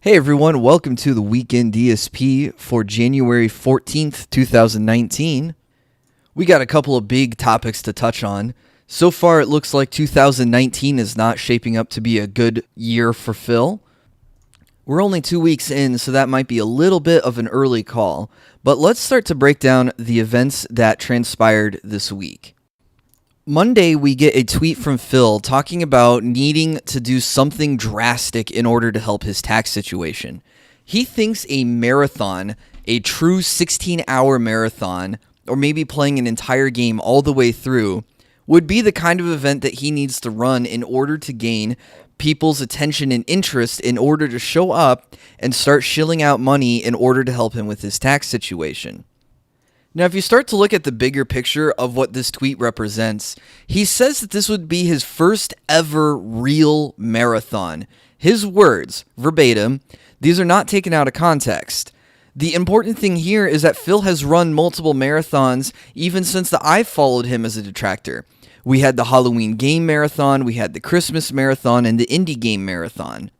Hey everyone, welcome to the Weekend DSP for January 14th, 2019. We got a couple of big topics to touch on. So far, it looks like 2019 is not shaping up to be a good year for Phil. We're only 2 weeks in, so that might be a little bit of an early call. But let's start to break down the events that transpired this week. Monday, we get a tweet from Phil talking about needing to do something drastic in order to help his tax situation. He thinks a marathon, a true 16-hour marathon, or maybe playing an entire game all the way through, would be the kind of event that he needs to run in order to gain people's attention and interest in order to show up and start shilling out money in order to help him with his tax situation. Now, if you start to look at the bigger picture of what this tweet represents, he says that this would be his first ever real marathon. His words, verbatim, these are not taken out of context. The important thing here is that Phil has run multiple marathons even since I followed him as a detractor. We had the Halloween game marathon, we had the Christmas marathon, and the indie game marathon.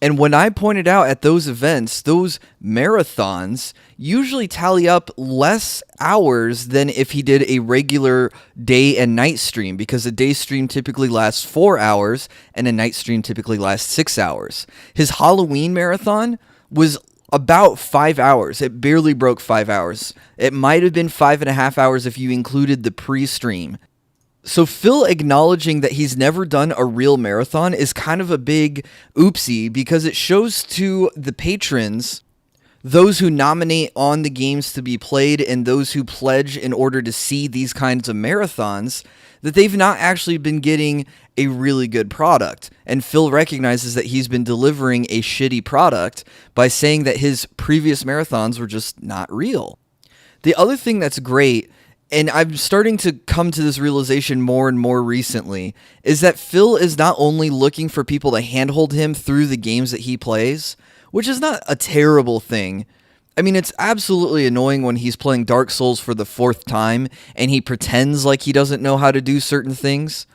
And when I pointed out at those events, those marathons usually tally up less hours than if he did a regular day and night stream, because a day stream typically lasts 4 hours and a night stream typically lasts 6 hours. His Halloween marathon was about 5 hours. It barely broke 5 hours. It might have been 5.5 hours if you included the pre-stream. So Phil acknowledging that he's never done a real marathon is kind of a big oopsie, because it shows to the patrons, those who nominate on the games to be played and those who pledge in order to see these kinds of marathons, that they've not actually been getting a really good product. And Phil recognizes that he's been delivering a shitty product by saying that his previous marathons were just not real. The other thing that's great, and I'm starting to come to this realization more and more recently, is that Phil is not only looking for people to handhold him through the games that he plays, which is not a terrible thing. I mean, it's absolutely annoying when he's playing Dark Souls for the 4th time and he pretends like he doesn't know how to do certain things.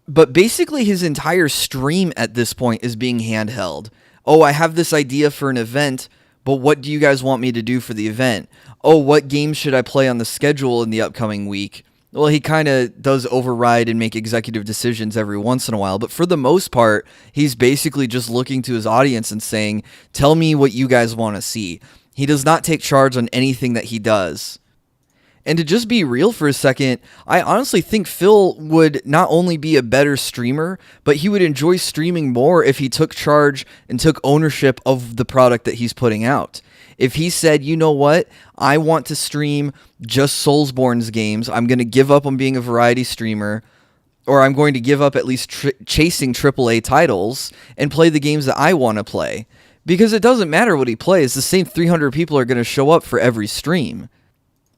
But basically his entire stream at this point is being handheld. Oh, I have this idea for an event, but what do you guys want me to do for the event? Oh, what games should I play on the schedule in the upcoming week? Well, he kind of does override and make executive decisions every once in a while, but for the most part, he's basically just looking to his audience and saying, tell me what you guys want to see. He does not take charge on anything that he does. And to just be real for a second, I honestly think Phil would not only be a better streamer, but he would enjoy streaming more if he took charge and took ownership of the product that he's putting out. If he said, you know what, I want to stream just Soulsborne's games, I'm going to give up on being a variety streamer, or I'm going to give up at least chasing AAA titles and play the games that I want to play. Because it doesn't matter what he plays, the same 300 people are going to show up for every stream.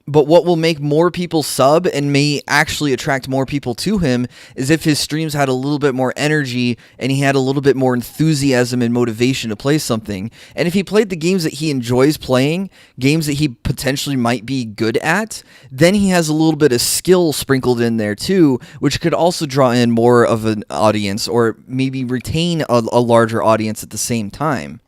But what will make more people sub and may actually attract more people to him is if his streams had a little bit more energy and he had a little bit more enthusiasm and motivation to play something. And if he played the games that he enjoys playing, games that he potentially might be good at, then he has a little bit of skill sprinkled in there too, which could also draw in more of an audience or maybe retain a larger audience at the same time.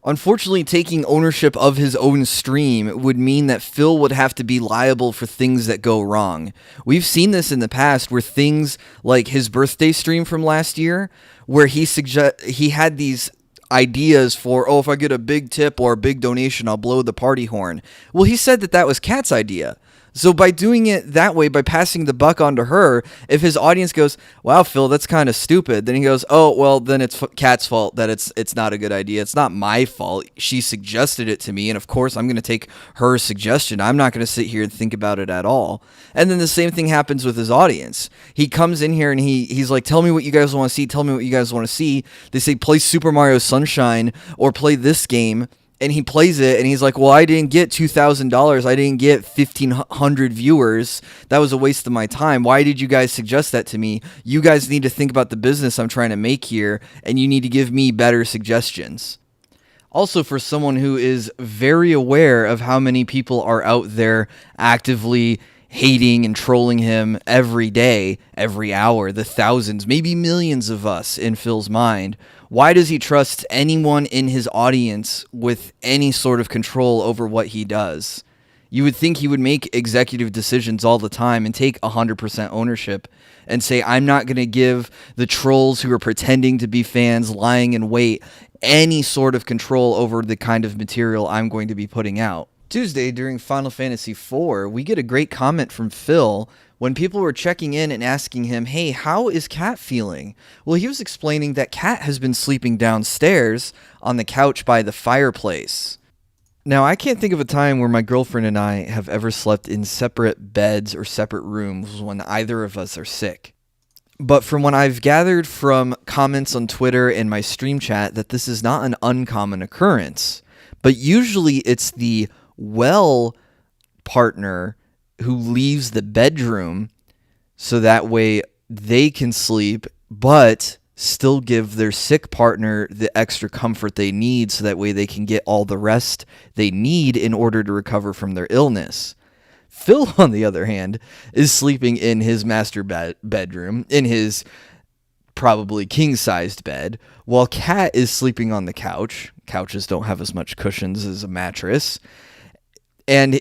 Unfortunately, taking ownership of his own stream would mean that Phil would have to be liable for things that go wrong. We've seen this in the past where things like his birthday stream from last year, where he had these ideas for, oh, if I get a big tip or a big donation, I'll blow the party horn. Well, he said that that was Kat's idea. So by doing it that way, by passing the buck on to her, if his audience goes, wow, Phil, that's kind of stupid, then he goes, oh, well, then it's Kat's fault that it's not a good idea. It's not my fault. She suggested it to me, and of course I'm going to take her suggestion. I'm not going to sit here and think about it at all. And then the same thing happens with his audience. He comes in here and he's like, tell me what you guys want to see. Tell me what you guys want to see. They say, play Super Mario Sunshine or play this game. And he plays it, and he's like, well, I didn't get $2,000. I didn't get 1,500 viewers. That was a waste of my time. Why did you guys suggest that to me? You guys need to think about the business I'm trying to make here, and you need to give me better suggestions. Also, for someone who is very aware of how many people are out there actively hating and trolling him every day, every hour, the thousands, maybe millions of us in Phil's mind, Why does he trust anyone in his audience with any sort of control over what he does? You would think he would make executive decisions all the time and take 100% ownership and say, I'm not going to give the trolls who are pretending to be fans lying in wait any sort of control over the kind of material I'm going to be putting out. Tuesday, during Final Fantasy IV, we get a great comment from Phil when people were checking in and asking him, hey, how is Kat feeling? Well, he was explaining that Kat has been sleeping downstairs on the couch by the fireplace. Now, I can't think of a time where my girlfriend and I have ever slept in separate beds or separate rooms when either of us are sick. But from what I've gathered from comments on Twitter and my stream chat, that this is not an uncommon occurrence. But usually it's the well partner who leaves the bedroom so that way they can sleep, but still give their sick partner the extra comfort they need so that way they can get all the rest they need in order to recover from their illness. Phil, on the other hand, is sleeping in his master bedroom, in his probably king-sized bed, while Kat is sleeping on the couch. Couches don't have as much cushions as a mattress. And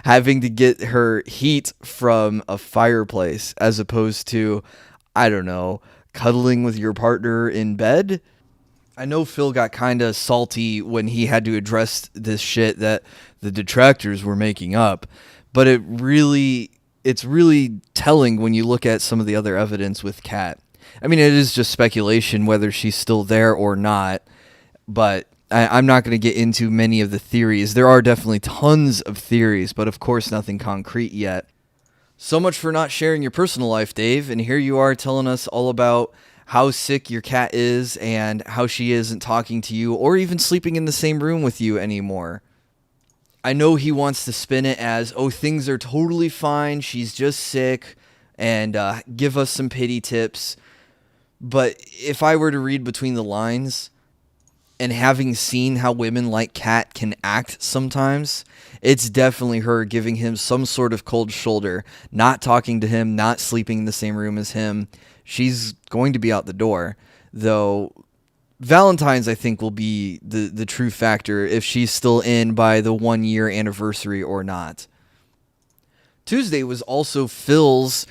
having to get her heat from a fireplace as opposed to, I don't know, cuddling with your partner in bed. I know Phil got kind of salty when he had to address this shit that the detractors were making up, but it's really telling when you look at some of the other evidence with Kat. I mean, it is just speculation whether she's still there or not, but I'm not going to get into many of the theories. There are definitely tons of theories, but of course nothing concrete yet. So much for not sharing your personal life, Dave, and here you are telling us all about how sick your cat is and how she isn't talking to you or even sleeping in the same room with you anymore. I know he wants to spin it as, oh, things are totally fine, she's just sick, and give us some pity tips. But if I were to read between the lines, and having seen how women like Kat can act sometimes, it's definitely her giving him some sort of cold shoulder, not talking to him, not sleeping in the same room as him. She's going to be out the door, though Valentine's, I think, will be the true factor if she's still in by the 1 year anniversary or not. Tuesday was also Phil's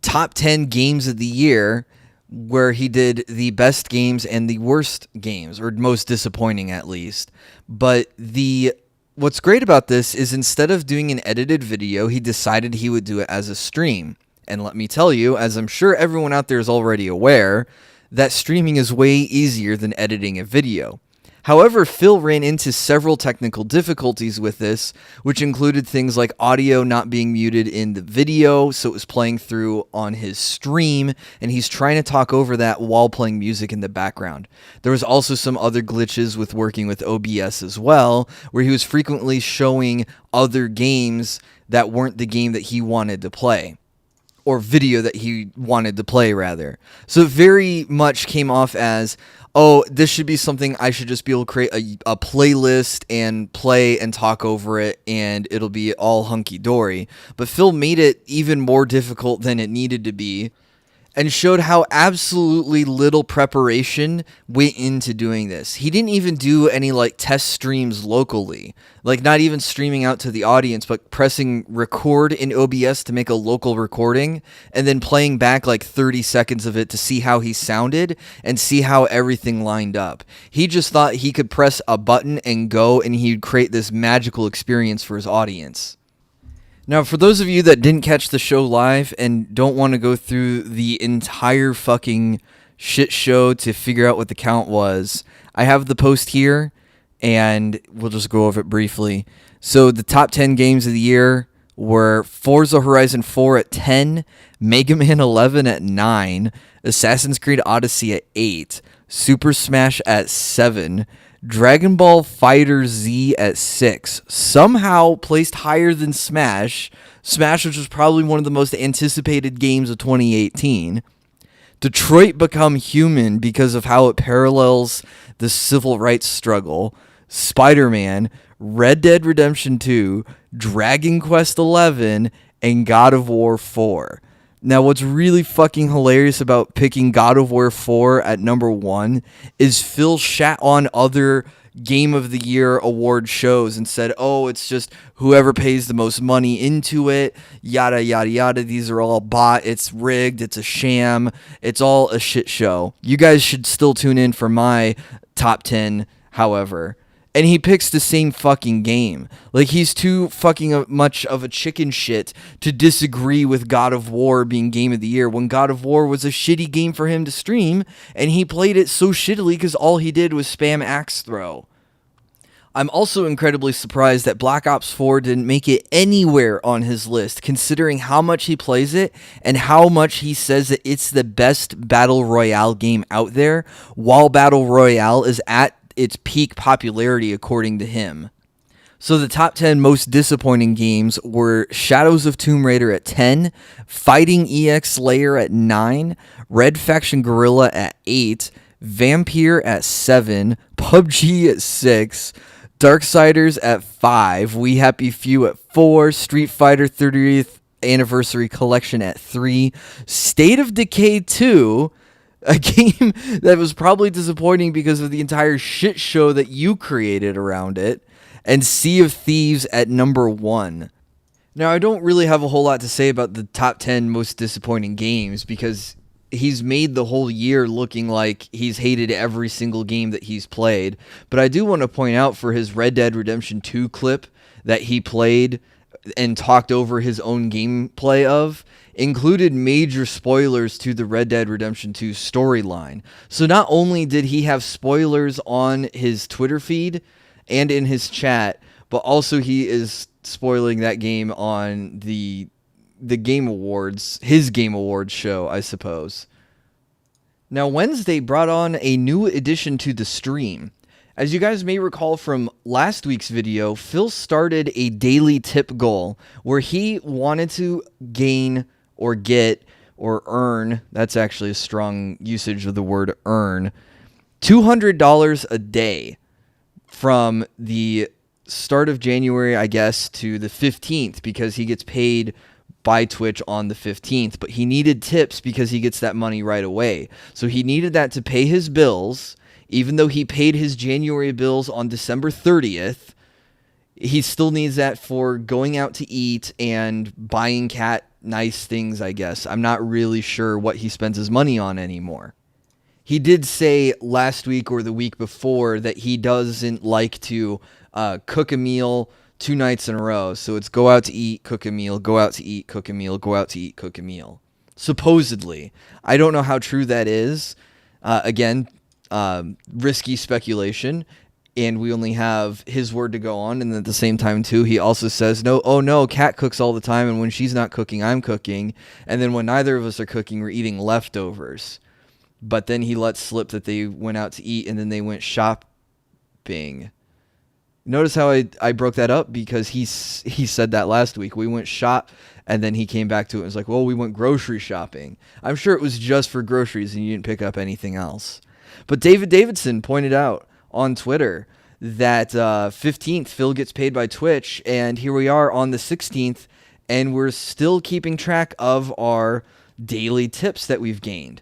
top 10 games of the year, where he did the best games and the worst games, or most disappointing at least. But what's great about this is instead of doing an edited video, he decided he would do it as a stream. And let me tell you, as I'm sure everyone out there is already aware, that streaming is way easier than editing a video. However, Phil ran into several technical difficulties with this, which included things like audio not being muted in the video, so it was playing through on his stream, and he's trying to talk over that while playing music in the background. There was also some other glitches with working with OBS as well, where he was frequently showing other games that weren't the game that he wanted to play. Or video that he wanted to play, rather. So it very much came off as, oh, this should be something I should just be able to create a playlist and play and talk over it, and it'll be all hunky-dory. But Phil made it even more difficult than it needed to be, and showed how absolutely little preparation went into doing this. He didn't even do any test streams locally, not even streaming out to the audience, but pressing record in OBS to make a local recording and then playing back 30 seconds of it to see how he sounded and see how everything lined up. He just thought he could press a button and go, and he'd create this magical experience for his audience. Now, for those of you that didn't catch the show live and don't want to go through the entire fucking shit show to figure out what the count was, I have the post here, and we'll just go over it briefly. So the top 10 games of the year were Forza Horizon 4 at 10, Mega Man 11 at 9, Assassin's Creed Odyssey at 8, Super Smash at 7, Dragon Ball FighterZ at 6, somehow placed higher than Smash, which was probably one of the most anticipated games of 2018. Detroit Become Human because of how it parallels the civil rights struggle. Spider-Man, Red Dead Redemption 2, Dragon Quest XI, and God of War 4. Now, what's really fucking hilarious about picking God of War 4 at number 1 is Phil shat on other Game of the Year award shows and said, oh, it's just whoever pays the most money into it, yada, yada, yada. These are all bought. It's rigged. It's a sham. It's all a shit show. You guys should still tune in for my top 10, however. And he picks the same fucking game. Like, he's too fucking much of a chicken shit to disagree with God of War being Game of the Year when God of War was a shitty game for him to stream, and he played it so shittily because all he did was spam axe throw. I'm also incredibly surprised that Black Ops 4 didn't make it anywhere on his list, considering how much he plays it and how much he says that it's the best Battle Royale game out there, while Battle Royale is at its peak popularity according to him. So the top 10 most disappointing games were Shadows of Tomb Raider at 10, Fighting EX Layer at 9, Red Faction Guerrilla at 8, Vampire at 7, PUBG at 6, Darksiders at 5, We Happy Few at 4, Street Fighter 30th Anniversary Collection at 3, State of Decay 2, a game that was probably disappointing because of the entire shit show that you created around it, and Sea of Thieves at number 1. Now, I don't really have a whole lot to say about the top 10 most disappointing games because he's made the whole year looking like he's hated every single game that he's played. But I do want to point out for his Red Dead Redemption 2 clip that he played and talked over his own gameplay of, included major spoilers to the Red Dead Redemption 2 storyline. So not only did he have spoilers on his Twitter feed and in his chat, but also he is spoiling that game on the Game Awards, his Game Awards show, I suppose. Now, Wednesday brought on a new addition to the stream. As you guys may recall from last week's video, Phil started a daily tip goal where he wanted to gain or get or earn, that's actually a strong usage of the word earn, $200 a day from the start of January, I guess, to the 15th, because he gets paid by Twitch on the 15th, but he needed tips because he gets that money right away. So he needed that to pay his bills. Even though he paid his January bills on December 30th, he still needs that for going out to eat and buying Cat nice things, I guess. I'm not really sure what he spends his money on anymore. He did say last week or the week before that he doesn't like to cook a meal 2 nights in a row. So it's go out to eat, cook a meal, go out to eat, cook a meal, go out to eat, cook a meal. Supposedly. I don't know how true that is. Again, risky speculation, and we only have his word to go on. And at the same time too, he also says, no, Kat cooks all the time, and when she's not cooking, I'm cooking, and then when neither of us are cooking, we're eating leftovers. But then he lets slip that they went out to eat and then they went shopping. Notice how I broke that up, because he said that last week. We went shop, and then he came back to it and was like, well, we went grocery shopping. I'm sure it was just for groceries and you didn't pick up anything else. But David Davidson pointed out on Twitter that 15th, Phil gets paid by Twitch, and here we are on the 16th, and we're still keeping track of our daily tips that we've gained.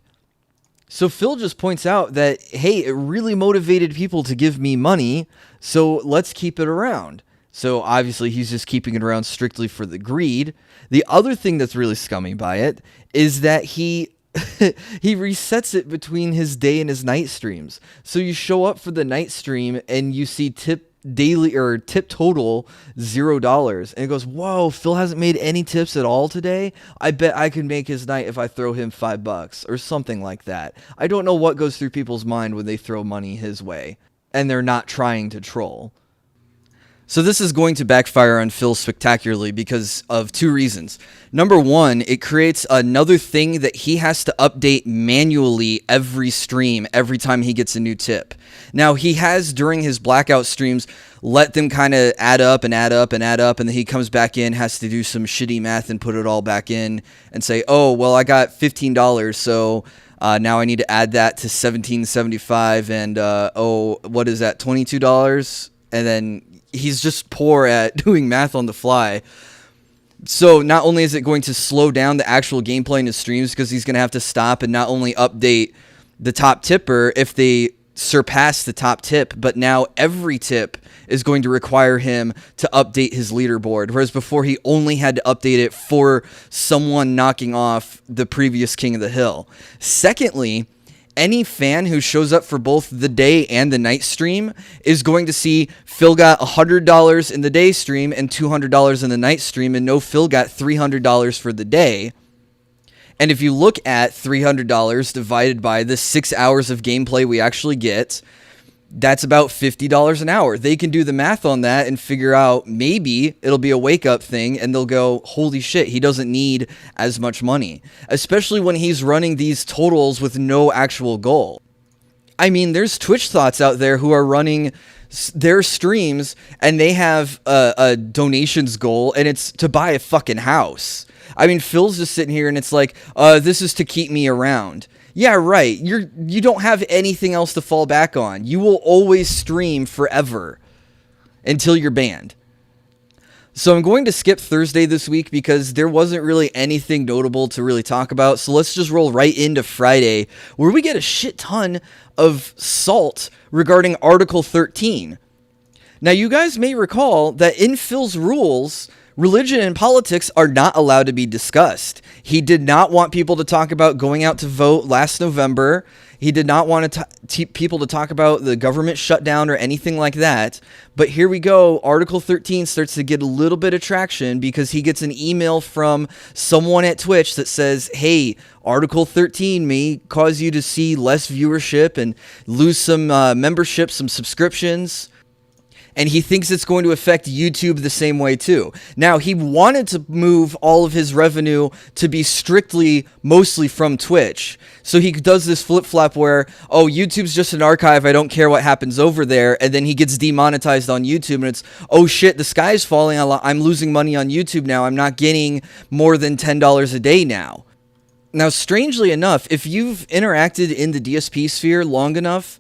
So Phil just points out that, hey, it really motivated people to give me money, so let's keep it around. So obviously he's just keeping it around strictly for the greed. The other thing that's really scummy by it is that he resets it between his day and his night streams. So you show up for the night stream and you see tip daily or tip total $0, and it goes, whoa, Phil hasn't made any tips at all today. I bet I could make his night if I throw him $5 or something like that. I don't know what goes through people's mind when they throw money his way and they're not trying to troll. So this is going to backfire on Phil spectacularly because of 2 reasons. Number 1, it creates another thing that he has to update manually every stream, every time he gets a new tip. Now, he has, during his blackout streams, let them kind of add up and add up and add up, and then he comes back in, has to do some shitty math and put it all back in and say, oh, well, I got $15, so now I need to add that to $17.75, and what is that, $22? And then he's just poor at doing math on the fly. So not only is it going to slow down the actual gameplay in his streams because he's going to have to stop and not only update the top tipper if they surpass the top tip, but now every tip is going to require him to update his leaderboard, whereas before he only had to update it for someone knocking off the previous king of the hill. Secondly, any fan who shows up for both the day and the night stream is going to see Phil got $100 in the day stream and $200 in the night stream, and no, Phil got $300 for the day. And if you look at $300 divided by the 6 hours of gameplay we actually get, that's about $50 an hour. They can do the math on that and figure out maybe it'll be a wake-up thing, and they'll go, holy shit, he doesn't need as much money. Especially when he's running these totals with no actual goal. I mean, there's Twitch thoughts out there who are running their streams, and they have a donations goal, and it's to buy a fucking house. I mean, Phil's just sitting here, and it's like, this is to keep me around. Yeah, right. You don't have anything else to fall back on. You will always stream forever until you're banned. So I'm going to skip Thursday this week because there wasn't really anything notable to really talk about. So let's just roll right into Friday, where we get a shit ton of salt regarding Article 13. Now, you guys may recall that in Phil's rules, religion and politics are not allowed to be discussed. He did not want people to talk about going out to vote last November. He did not want people to talk about the government shutdown or anything like that. But here we go. Article 13 starts to get a little bit of traction because he gets an email from someone at Twitch that says, hey, Article 13 may cause you to see less viewership and lose some membership, some subscriptions. And he thinks it's going to affect YouTube the same way too. Now, he wanted to move all of his revenue to be strictly, mostly from Twitch. So he does this flip-flop where, oh, YouTube's just an archive, I don't care what happens over there. And then he gets demonetized on YouTube, and it's, oh shit, the sky's falling, I'm losing money on YouTube now, I'm not getting more than $10 a day now. Now, strangely enough, if you've interacted in the DSP sphere long enough,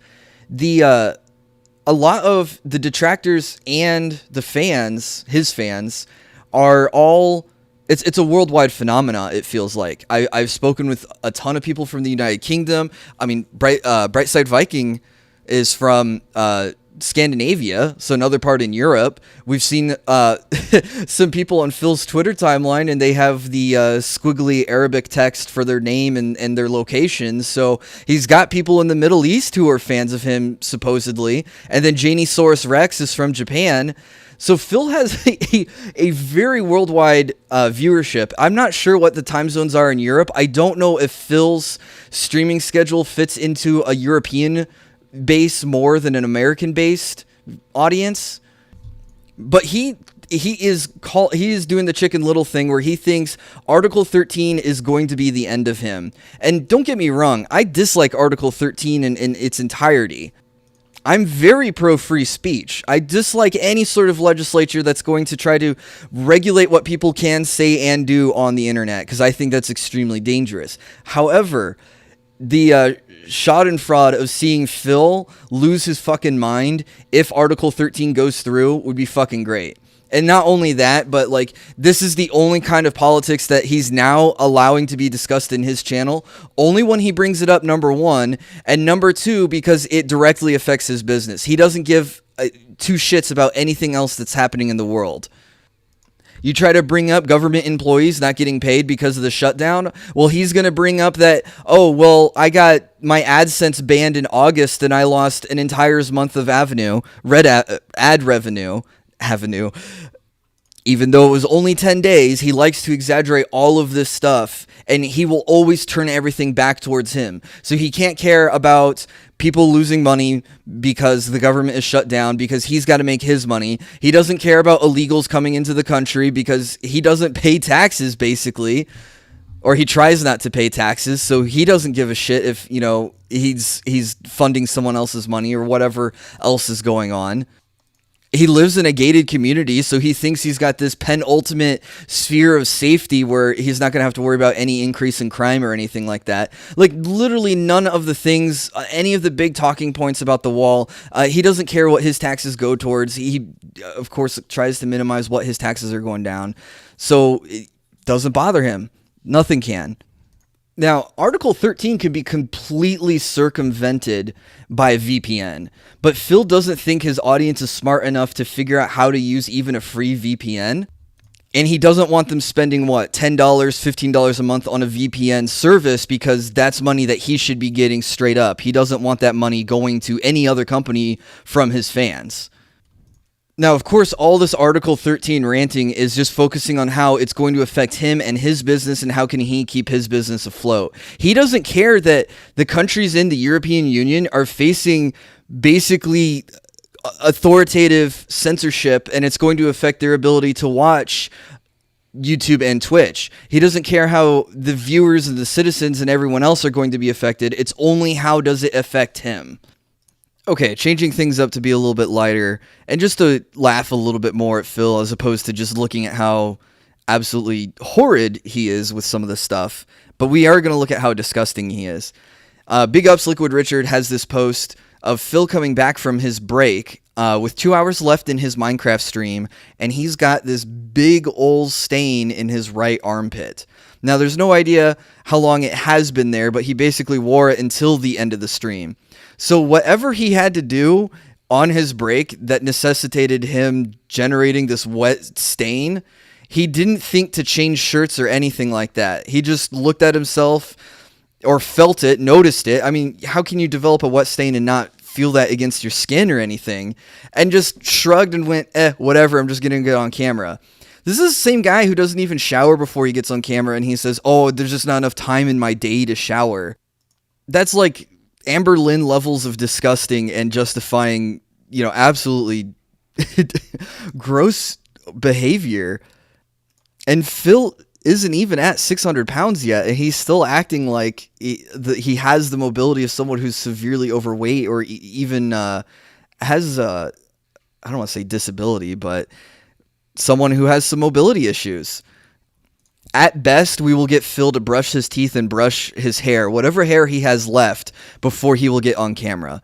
a lot of the detractors and the fans, his fans, are all... It's a worldwide phenomena, it feels like. I've spoken with a ton of people from the United Kingdom. I mean, Brightside Viking is from Scandinavia, so another part in Europe. We've seen some people on Phil's Twitter timeline, and they have the squiggly Arabic text for their name and their location. So he's got people in the Middle East who are fans of him, supposedly. And then Janiesaurus Rex is from Japan. So Phil has a very worldwide viewership. I'm not sure what the time zones are in Europe. I don't know if Phil's streaming schedule fits into a European base more than an American-based audience. But he is doing the Chicken Little thing where he thinks Article 13 is going to be the end of him. And don't get me wrong, I dislike Article 13 in its entirety. I'm very pro-free speech. I dislike any sort of legislature that's going to try to regulate what people can say and do on the internet, because I think that's extremely dangerous. However, the schadenfreude of seeing Phil lose his fucking mind if Article 13 goes through would be fucking great. And not only that, but like, this is the only kind of politics that he's now allowing to be discussed in his channel. Only when he brings it up, number one, and number two, because it directly affects his business. He doesn't give two shits about anything else that's happening in the world. You try to bring up government employees not getting paid because of the shutdown. Well, he's going to bring up that, oh, well, I got my AdSense banned in August and I lost an entire month of ad revenue. Even though it was only 10 days, he likes to exaggerate all of this stuff, and he will always turn everything back towards him. So he can't care about people losing money because the government is shut down, because he's got to make his money. He doesn't care about illegals coming into the country because he doesn't pay taxes, basically, or he tries not to pay taxes, so he doesn't give a shit if, you know, he's funding someone else's money or whatever else is going on. he lives in a gated community, so he thinks he's got this penultimate sphere of safety where he's not going to have to worry about any increase in crime or anything like that. Like, literally none of the things, any of the big talking points about the wall, he doesn't care what his taxes go towards. He, of course, tries to minimize what his taxes are going down. So it doesn't bother him. Nothing can. Now, Article 13 can be completely circumvented by a VPN, but Phil doesn't think his audience is smart enough to figure out how to use even a free VPN, and he doesn't want them spending, $10, $15 a month on a VPN service because that's money that he should be getting straight up. He doesn't want that money going to any other company from his fans. Now, of course, all this Article 13 ranting is just focusing on how it's going to affect him and his business and how can he keep his business afloat. He doesn't care that the countries in the European Union are facing basically authoritative censorship, and it's going to affect their ability to watch YouTube and Twitch. He doesn't care how the viewers and the citizens and everyone else are going to be affected. It's only how does it affect him. Okay, changing things up to be a little bit lighter and just to laugh a little bit more at Phil as opposed to just looking at how absolutely horrid he is with some of this stuff. But we are going to look at how disgusting he is. Big Ups Liquid Richard has this post of Phil coming back from his break with 2 hours left in his Minecraft stream, and he's got this big old stain in his right armpit. Now, there's no idea how long it has been there, but he basically wore it until the end of the stream. So whatever he had to do on his break that necessitated him generating this wet stain, he didn't think to change shirts or anything like that. He just looked at himself or felt it, noticed it. I mean, how can you develop a wet stain and not feel that against your skin or anything? And just shrugged and went, whatever, I'm just going to get on camera. This is the same guy who doesn't even shower before he gets on camera, and he says, oh, there's just not enough time in my day to shower. That's like Amber Lynn levels of disgusting and justifying, absolutely gross behavior. And Phil isn't even at 600 pounds yet, and he's still acting like he has the mobility of someone who's severely overweight or even has, I don't want to say disability, but someone who has some mobility issues. At best, we will get Phil to brush his teeth and brush his hair, whatever hair he has left, before he will get on camera.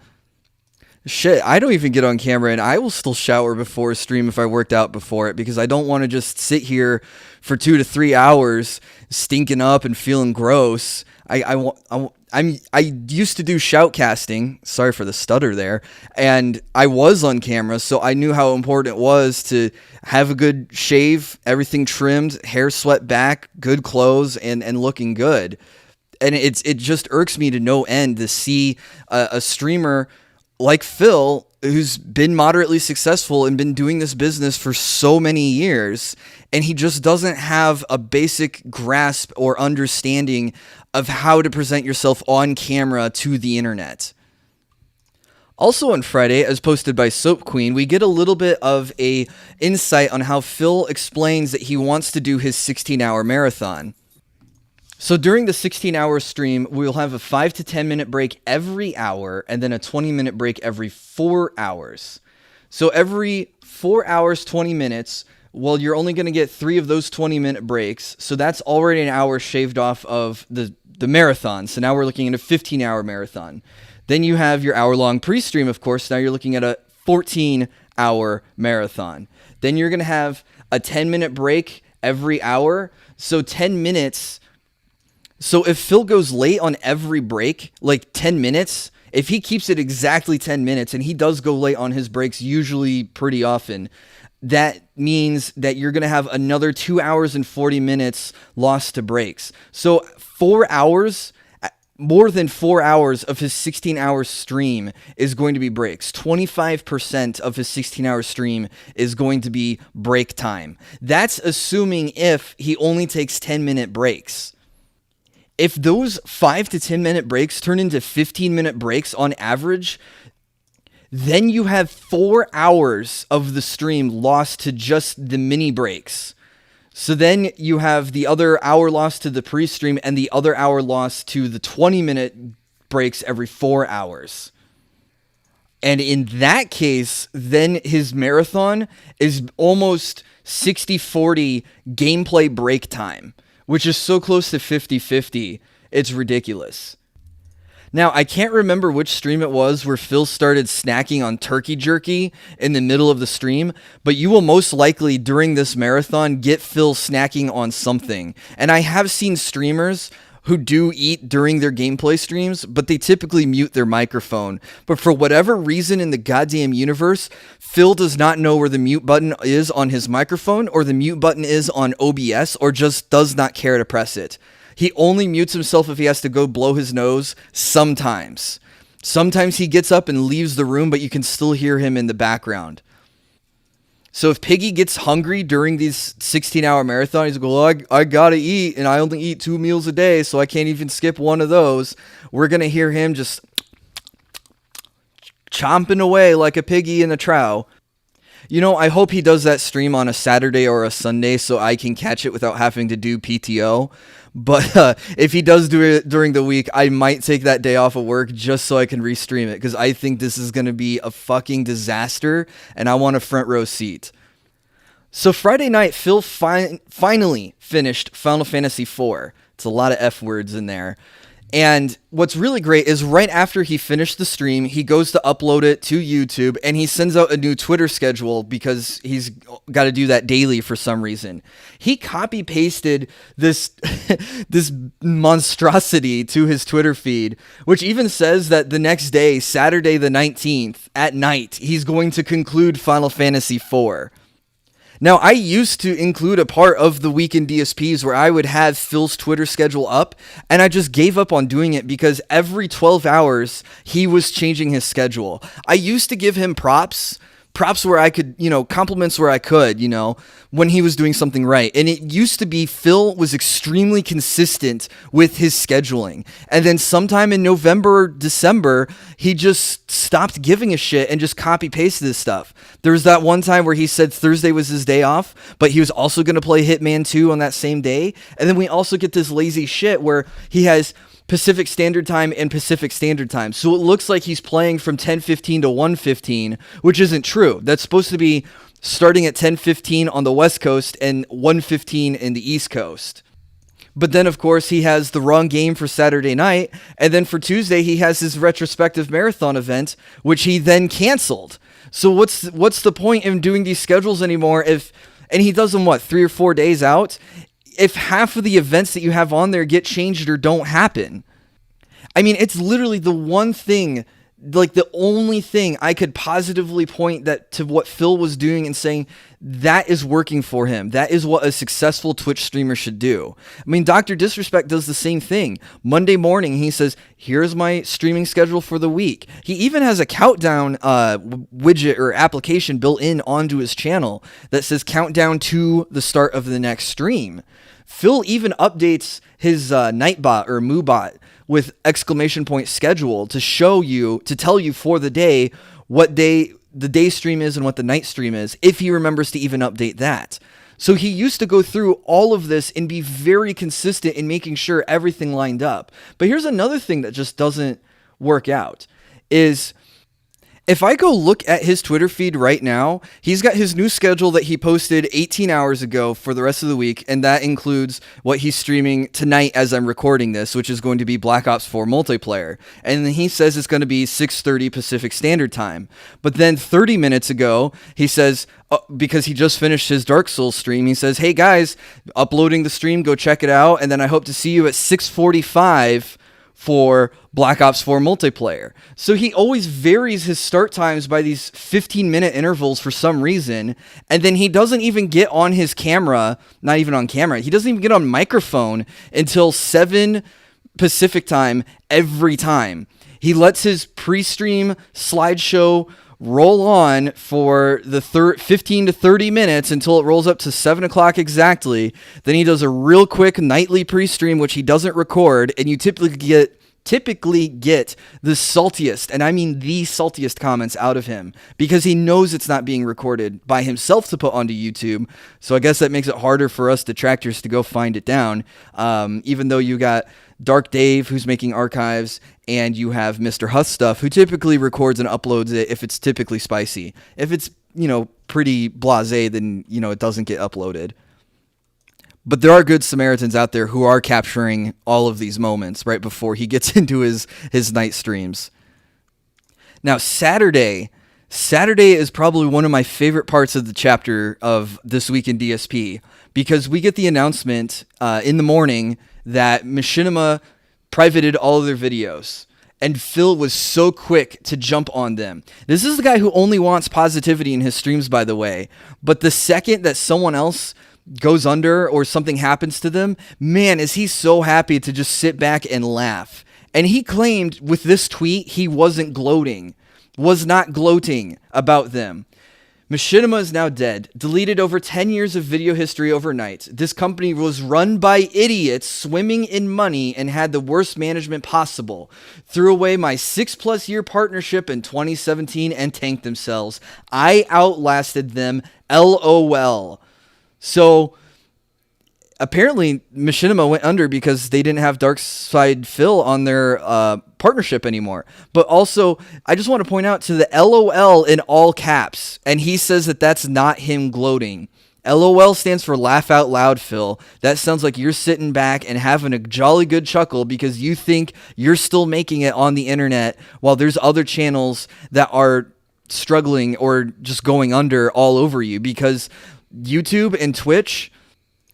Shit, I don't even get on camera, and I will still shower before a stream if I worked out before it, because I don't want to just sit here for 2 to 3 hours stinking up and feeling gross. I used to do shoutcasting, sorry for the stutter there, and I was on camera, so I knew how important it was to have a good shave, everything trimmed, hair swept back, good clothes, and looking good. And it just irks me to no end to see a streamer like Phil, who's been moderately successful and been doing this business for so many years, and he just doesn't have a basic grasp or understanding of how to present yourself on camera to the internet. Also on Friday, as posted by Soap Queen, we get a little bit of a insight on how Phil explains that he wants to do his 16-hour marathon. So during the 16-hour stream, we'll have a 5 to 10 minute break every hour and then a 20-minute break every 4 hours. So every 4 hours, 20 minutes, well, you're only going to get 3 of those 20-minute breaks. So that's already an hour shaved off of the marathon. So now we're looking at a 15-hour marathon. Then you have your hour-long pre-stream, of course. Now you're looking at a 14-hour marathon. Then you're going to have a 10-minute break every hour. So 10 minutes. So if Phil goes late on every break, like 10 minutes, if he keeps it exactly 10 minutes, and he does go late on his breaks usually pretty often, that means that you're going to have another 2 hours and 40 minutes lost to breaks. So 4 hours, more than 4 hours of his 16-hour stream is going to be breaks. 25% of his 16-hour stream is going to be break time. That's assuming if he only takes 10-minute breaks. If those 5 to 10 minute breaks turn into 15-minute breaks on average, then you have 4 hours of the stream lost to just the mini breaks. So then you have the other hour lost to the pre-stream and the other hour lost to the 20-minute breaks every 4 hours. And in that case, then his marathon is almost 60-40 gameplay break time, which is so close to 50-50. It's ridiculous. Now, I can't remember which stream it was where Phil started snacking on turkey jerky in the middle of the stream, but you will most likely, during this marathon, get Phil snacking on something. And I have seen streamers who do eat during their gameplay streams, but they typically mute their microphone. But for whatever reason in the goddamn universe, Phil does not know where the mute button is on his microphone, or the mute button is on OBS, or just does not care to press it. He only mutes himself if he has to go blow his nose sometimes. Sometimes he gets up and leaves the room, but you can still hear him in the background. So if Piggy gets hungry during these 16-hour marathon, he's like, well, I gotta eat, and I only eat 2 meals a day, so I can't even skip one of those. We're gonna hear him just chomping away like a piggy in a trough. You know, I hope he does that stream on a Saturday or a Sunday so I can catch it without having to do PTO. But if he does do it during the week, I might take that day off of work just so I can restream it, because I think this is going to be a fucking disaster, and I want a front row seat. So Friday night, Phil finally finished Final Fantasy IV. It's a lot of F words in there. And what's really great is right after he finished the stream, he goes to upload it to YouTube, and he sends out a new Twitter schedule because he's got to do that daily for some reason. He copy pasted this this monstrosity to his Twitter feed, which even says that the next day, Saturday the 19th at night, he's going to conclude Final Fantasy IV. Now, I used to include a part of the weekend DSPs where I would have Phil's Twitter schedule up, and I just gave up on doing it because every 12 hours, he was changing his schedule. I used to give him props where I could, compliments where I could, when he was doing something right. And it used to be Phil was extremely consistent with his scheduling. And then sometime in November or December, he just stopped giving a shit and just copy pasted this stuff. There was that one time where he said Thursday was his day off, but he was also going to play Hitman 2 on that same day. And then we also get this lazy shit where he has Pacific Standard Time and Pacific Standard Time. So it looks like he's playing from 10:15 to 1:15, which isn't true. That's supposed to be starting at 10:15 on the West Coast and 1:15 in the East Coast. But then, of course, he has the wrong game for Saturday night, and then for Tuesday, he has his retrospective marathon event, which he then canceled. So what's the point in doing these schedules anymore and he does them, 3 or 4 days out? If half of the events that you have on there get changed or don't happen. I mean, it's literally the one thing, like the only thing I could positively point that to what Phil was doing and saying that is working for him. That is what a successful Twitch streamer should do. I mean, Dr. Disrespect does the same thing. Monday morning, he says, here's my streaming schedule for the week. He even has a countdown widget or application built in onto his channel that says countdown to the start of the next stream. Phil even updates his Nightbot or MooBot with exclamation point schedule to tell you for the day what day the day stream is and what the night stream is, if he remembers to even update that. So he used to go through all of this and be very consistent in making sure everything lined up. But here's another thing that just doesn't work out is if I go look at his Twitter feed right now, he's got his new schedule that he posted 18 hours ago for the rest of the week, and that includes what he's streaming tonight as I'm recording this, which is going to be Black Ops 4 multiplayer. And then he says it's going to be 6:30 Pacific Standard Time. But then 30 minutes ago, he says, because he just finished his Dark Souls stream, he says, hey guys, uploading the stream, go check it out, and then I hope to see you at 6:45 for Black Ops 4 multiplayer. So he always varies his start times by these 15-minute intervals for some reason, and then he doesn't even get on his camera, not even on camera, he doesn't even get on microphone until 7 Pacific time every time. He lets his pre-stream slideshow roll on for the 15 to 30 minutes until it rolls up to 7 o'clock exactly. Then he does a real quick nightly pre-stream, which he doesn't record, and you typically get typically get the saltiest, and I mean the saltiest comments out of him, because he knows it's not being recorded by himself to put onto YouTube. So I guess that makes it harder for us detractors to go find it down. Even though you got Dark Dave, who's making archives, and you have Mr. Huss Stuff, who typically records and uploads it if it's typically spicy. If it's, pretty blasé, then, it doesn't get uploaded. But there are good Samaritans out there who are capturing all of these moments right before he gets into his night streams. Now, Saturday is probably one of my favorite parts of the chapter of This Week in DSP, because we get the announcement in the morning that Machinima privated all of their videos. And Phil was so quick to jump on them. This is the guy who only wants positivity in his streams, by the way. But the second that someone else goes under or something happens to them, man, is he so happy to just sit back and laugh. And he claimed with this tweet he was not gloating about them. Machinima is now dead, deleted over 10 years of video history overnight. This company was run by idiots swimming in money and had the worst management possible. Threw away my 6+ year partnership in 2017 and tanked themselves. I outlasted them, LOL. So apparently Machinima went under because they didn't have Darkside Phil on their partnership anymore. But also, I just want to point out to the LOL in all caps, and he says that that's not him gloating. LOL stands for laugh out loud, Phil. That sounds like you're sitting back and having a jolly good chuckle because you think you're still making it on the internet while there's other channels that are struggling or just going under all over you, because YouTube and Twitch,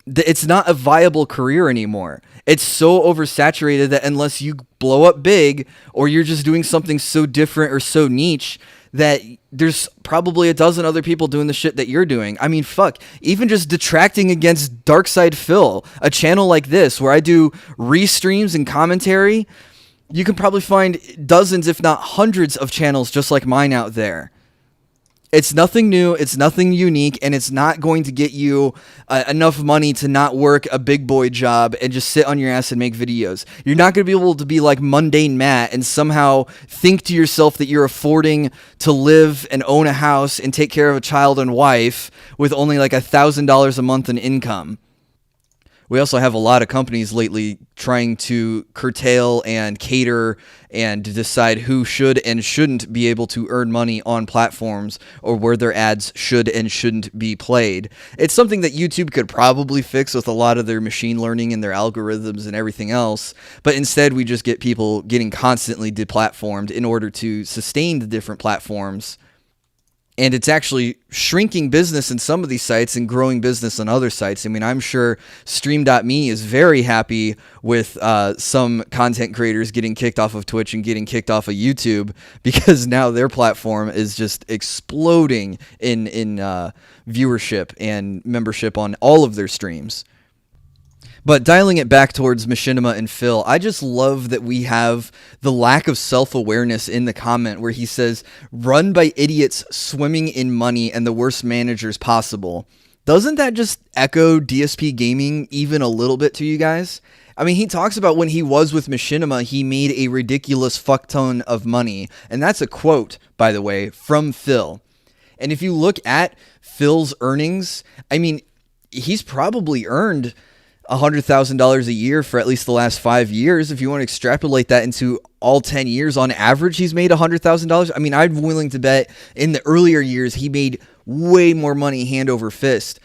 it's not a viable career anymore. It's so oversaturated that unless you blow up big or you're just doing something so different or so niche, that there's probably a dozen other people doing the shit that you're doing. I mean, fuck, even just detracting against Darkside Phil, a channel like this where I do restreams and commentary, you can probably find dozens, if not hundreds of channels just like mine out there. It's nothing new, it's nothing unique, and it's not going to get you enough money to not work a big boy job and just sit on your ass and make videos. You're not going to be able to be like Mundane Matt and somehow think to yourself that you're affording to live and own a house and take care of a child and wife with only like $1,000 a month in income. We also have a lot of companies lately trying to curtail and cater and decide who should and shouldn't be able to earn money on platforms or where their ads should and shouldn't be played. It's something that YouTube could probably fix with a lot of their machine learning and their algorithms and everything else, but instead we just get people getting constantly deplatformed in order to sustain the different platforms. And it's actually shrinking business in some of these sites and growing business on other sites. I mean, I'm sure Stream.me is very happy with some content creators getting kicked off of Twitch and getting kicked off of YouTube, because now their platform is just exploding in viewership and membership on all of their streams. But dialing it back towards Machinima and Phil, I just love that we have the lack of self-awareness in the comment where he says, run by idiots swimming in money and the worst managers possible. Doesn't that just echo DSP gaming even a little bit to you guys? I mean, he talks about when he was with Machinima, he made a ridiculous fuck ton of money. And that's a quote, by the way, from Phil. And if you look at Phil's earnings, I mean, he's probably earned $100,000 a year for at least the last 5 years. If you want to extrapolate that into all 10 years, on average, he's made $100,000. I mean, I'm willing to bet in the earlier years, he made way more money hand over fist.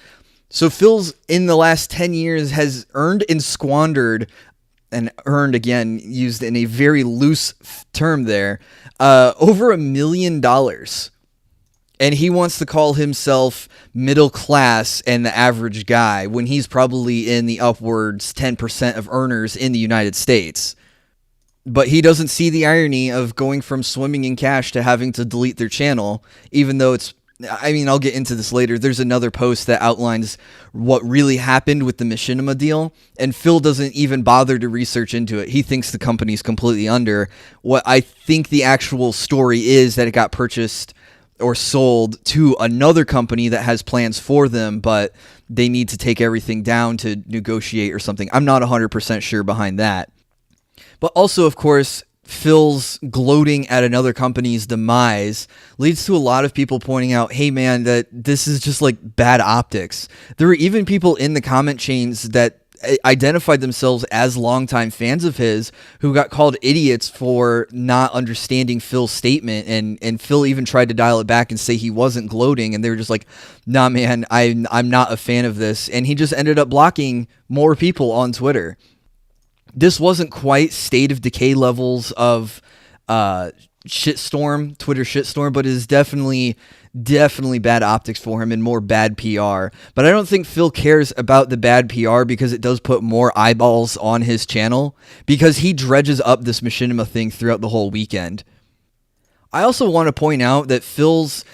So Phil's in the last 10 years has earned and squandered, and earned again, used in a very loose term there, over $1 million. And he wants to call himself middle class and the average guy when he's probably in the upwards 10% of earners in the United States. But he doesn't see the irony of going from swimming in cash to having to delete their channel, even though it's, I mean, I'll get into this later. There's another post that outlines what really happened with the Machinima deal, and Phil doesn't even bother to research into it. He thinks the company's completely under. What I think the actual story is that it got purchased or sold to another company that has plans for them, but they need to take everything down to negotiate or something. I'm not 100% sure behind that. But also, of course, Phil's gloating at another company's demise leads to a lot of people pointing out, hey man, that this is just like bad optics. There were even people in the comment chains that identified themselves as longtime fans of his who got called idiots for not understanding Phil's statement, and Phil even tried to dial it back and say he wasn't gloating, and they were just like, nah man, I'm not a fan of this, and he just ended up blocking more people on Twitter. This wasn't quite State of Decay levels of shitstorm, Twitter shitstorm, but it is definitely bad optics for him and more bad PR. But I don't think Phil cares about the bad PR because it does put more eyeballs on his channel, because he dredges up this machinima thing throughout the whole weekend. I also want to point out that Phil's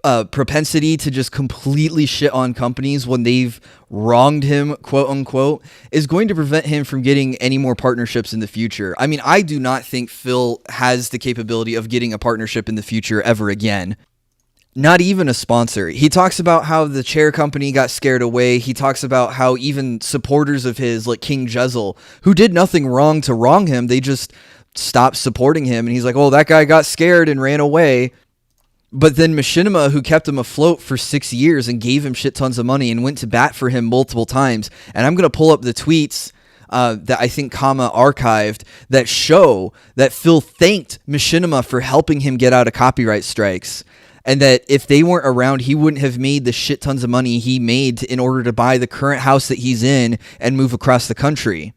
propensity to just completely shit on companies when they've wronged him, quote unquote, is going to prevent him from getting any more partnerships in the future. I mean, I do not think Phil has the capability of getting a partnership in the future ever again. Not even a sponsor. He talks about how the chair company got scared away. He talks about how even supporters of his, like King Jezel, who did nothing wrong to wrong him, they just stopped supporting him. And he's like, oh, that guy got scared and ran away. But then Machinima, who kept him afloat for 6 years and gave him shit tons of money and went to bat for him multiple times. And I'm going to pull up the tweets that I think Kama archived that show that Phil thanked Machinima for helping him get out of copyright strikes. And that if they weren't around, he wouldn't have made the shit tons of money he made in order to buy the current house that he's in and move across the country.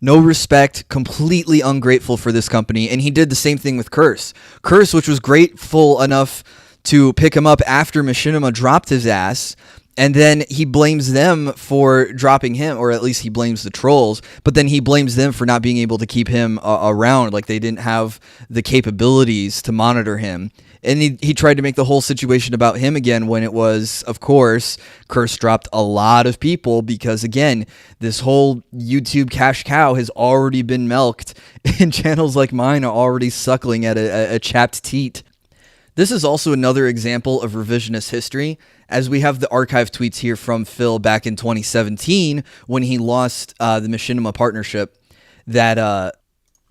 No respect, completely ungrateful for this company. And he did the same thing with Curse. Curse, which was grateful enough to pick him up after Machinima dropped his ass. And then he blames them for dropping him, or at least he blames the trolls. But then he blames them for not being able to keep him around. Like they didn't have the capabilities to monitor him. And he tried to make the whole situation about him again when it was, of course, Curse dropped a lot of people because, again, this whole YouTube cash cow has already been milked and channels like mine are already suckling at a chapped teat. This is also another example of revisionist history, as we have the archive tweets here from Phil back in 2017 when he lost the Machinima partnership, that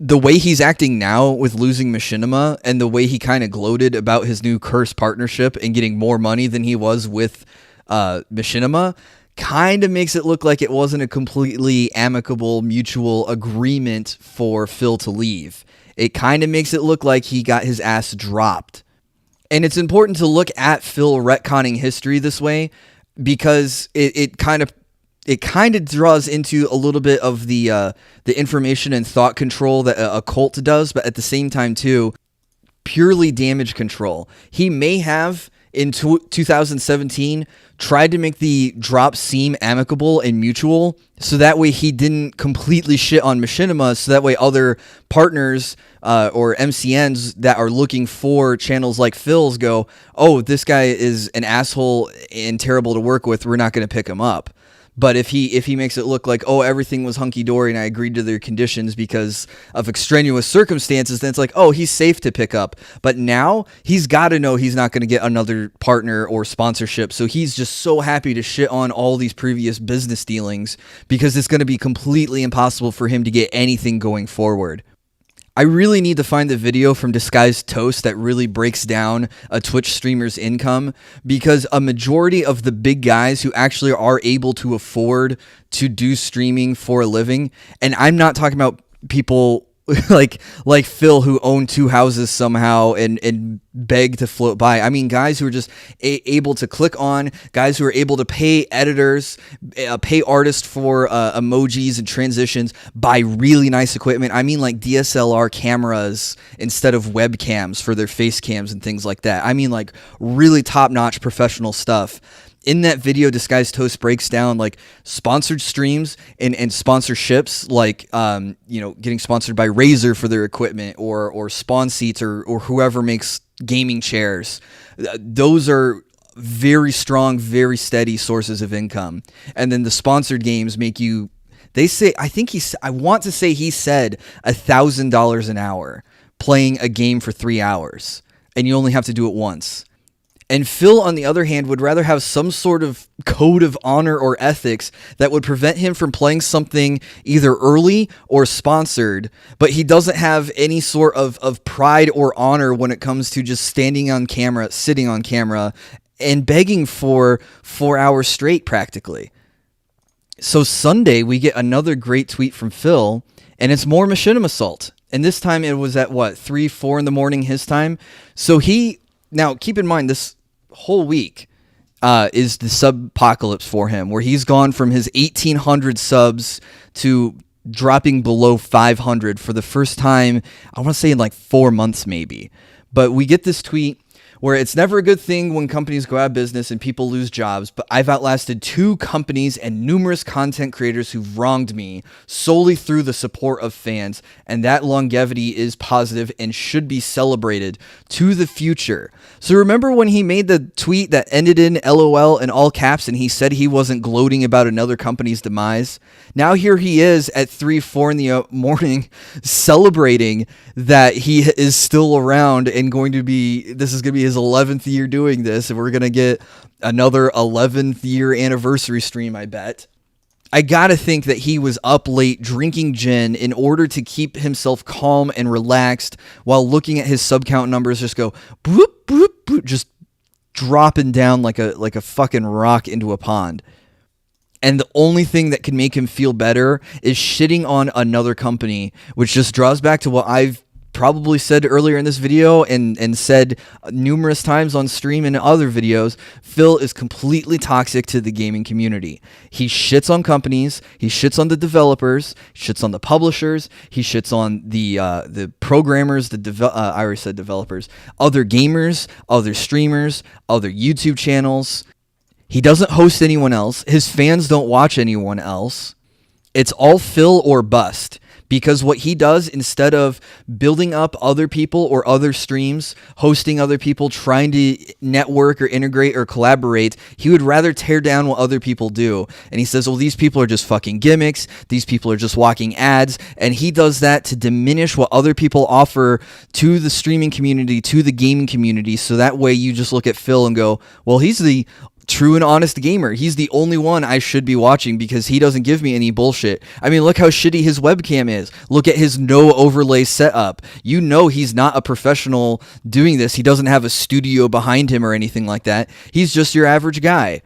the way he's acting now with losing Machinima and the way he kind of gloated about his new Curse partnership and getting more money than he was with Machinima kind of makes it look like it wasn't a completely amicable mutual agreement for Phil to leave. It kind of makes it look like he got his ass dropped. And it's important to look at Phil retconning history this way because it kind of draws into a little bit of the information and thought control that a cult does, but at the same time too, purely damage control. He may have in 2017 tried to make the drop seem amicable and mutual, so that way he didn't completely shit on Machinima, so that way other partners or MCNs that are looking for channels like Phil's go, oh, this guy is an asshole and terrible to work with, we're not going to pick him up. But if he makes it look like, oh, everything was hunky-dory and I agreed to their conditions because of extraneous circumstances, then it's like, oh, he's safe to pick up. But now he's got to know he's not going to get another partner or sponsorship. So he's just so happy to shit on all these previous business dealings because it's going to be completely impossible for him to get anything going forward. I really need to find the video from Disguised Toast that really breaks down a Twitch streamer's income, because a majority of the big guys who actually are able to afford to do streaming for a living, and I'm not talking about people like Phil who own 2 houses somehow and beg to float by. I mean, guys who are just able to click on, guys who are able to pay editors, pay artists for emojis and transitions, buy really nice equipment. I mean, like DSLR cameras instead of webcams for their face cams and things like that. I mean, like really top-notch professional stuff. In that video, Disguised Toast breaks down like sponsored streams and sponsorships, like getting sponsored by Razer for their equipment or Spawn Seats or whoever makes gaming chairs. Those are very strong, very steady sources of income. And then the sponsored games make you, they say, I want to say he said $1,000 an hour playing a game for 3 hours, and you only have to do it once. And Phil, on the other hand, would rather have some sort of code of honor or ethics that would prevent him from playing something either early or sponsored, but he doesn't have any sort of pride or honor when it comes to just standing on camera, sitting on camera, and begging for 4 hours straight practically. So Sunday, we get another great tweet from Phil, and it's more Machinima Salt. And this time it was at 3, 4 in the morning his time. So now keep in mind, this whole week is the Subpocalypse for him, where he's gone from his 1,800 subs to dropping below 500 for the first time, I want to say in like 4 months maybe. But we get this tweet where it's never a good thing when companies go out of business and people lose jobs, but I've outlasted 2 companies and numerous content creators who've wronged me solely through the support of fans, and that longevity is positive and should be celebrated to the future. So remember when he made the tweet that ended in LOL in all caps and he said he wasn't gloating about another company's demise? Now here he is at 3, 4 in the morning celebrating that he is still around and this is going to be his 11th year doing this, and we're going to get another 11th year anniversary stream, I bet. I gotta think that he was up late drinking gin in order to keep himself calm and relaxed while looking at his sub count numbers just go boop, boop, boop, just dropping down like a fucking rock into a pond. And the only thing that can make him feel better is shitting on another company, which just draws back to what I've probably said earlier in this video and said numerous times on stream and other videos. Phil is completely toxic to the gaming community. He shits on companies, he shits on the developers, shits on the publishers, he shits on the programmers, I already said developers, other gamers, other streamers, other YouTube channels. He doesn't host anyone else. His fans don't watch anyone else. It's all Phil or bust. Because what he does, instead of building up other people or other streams, hosting other people, trying to network or integrate or collaborate, he would rather tear down what other people do. And he says, well, these people are just fucking gimmicks. These people are just walking ads. And he does that to diminish what other people offer to the streaming community, to the gaming community. So that way you just look at Phil and go, well, he's the true and honest gamer. He's the only one I should be watching because he doesn't give me any bullshit. I mean, look how shitty his webcam is. Look at his no overlay setup. You know he's not a professional doing this. He doesn't have a studio behind him or anything like that. He's just your average guy.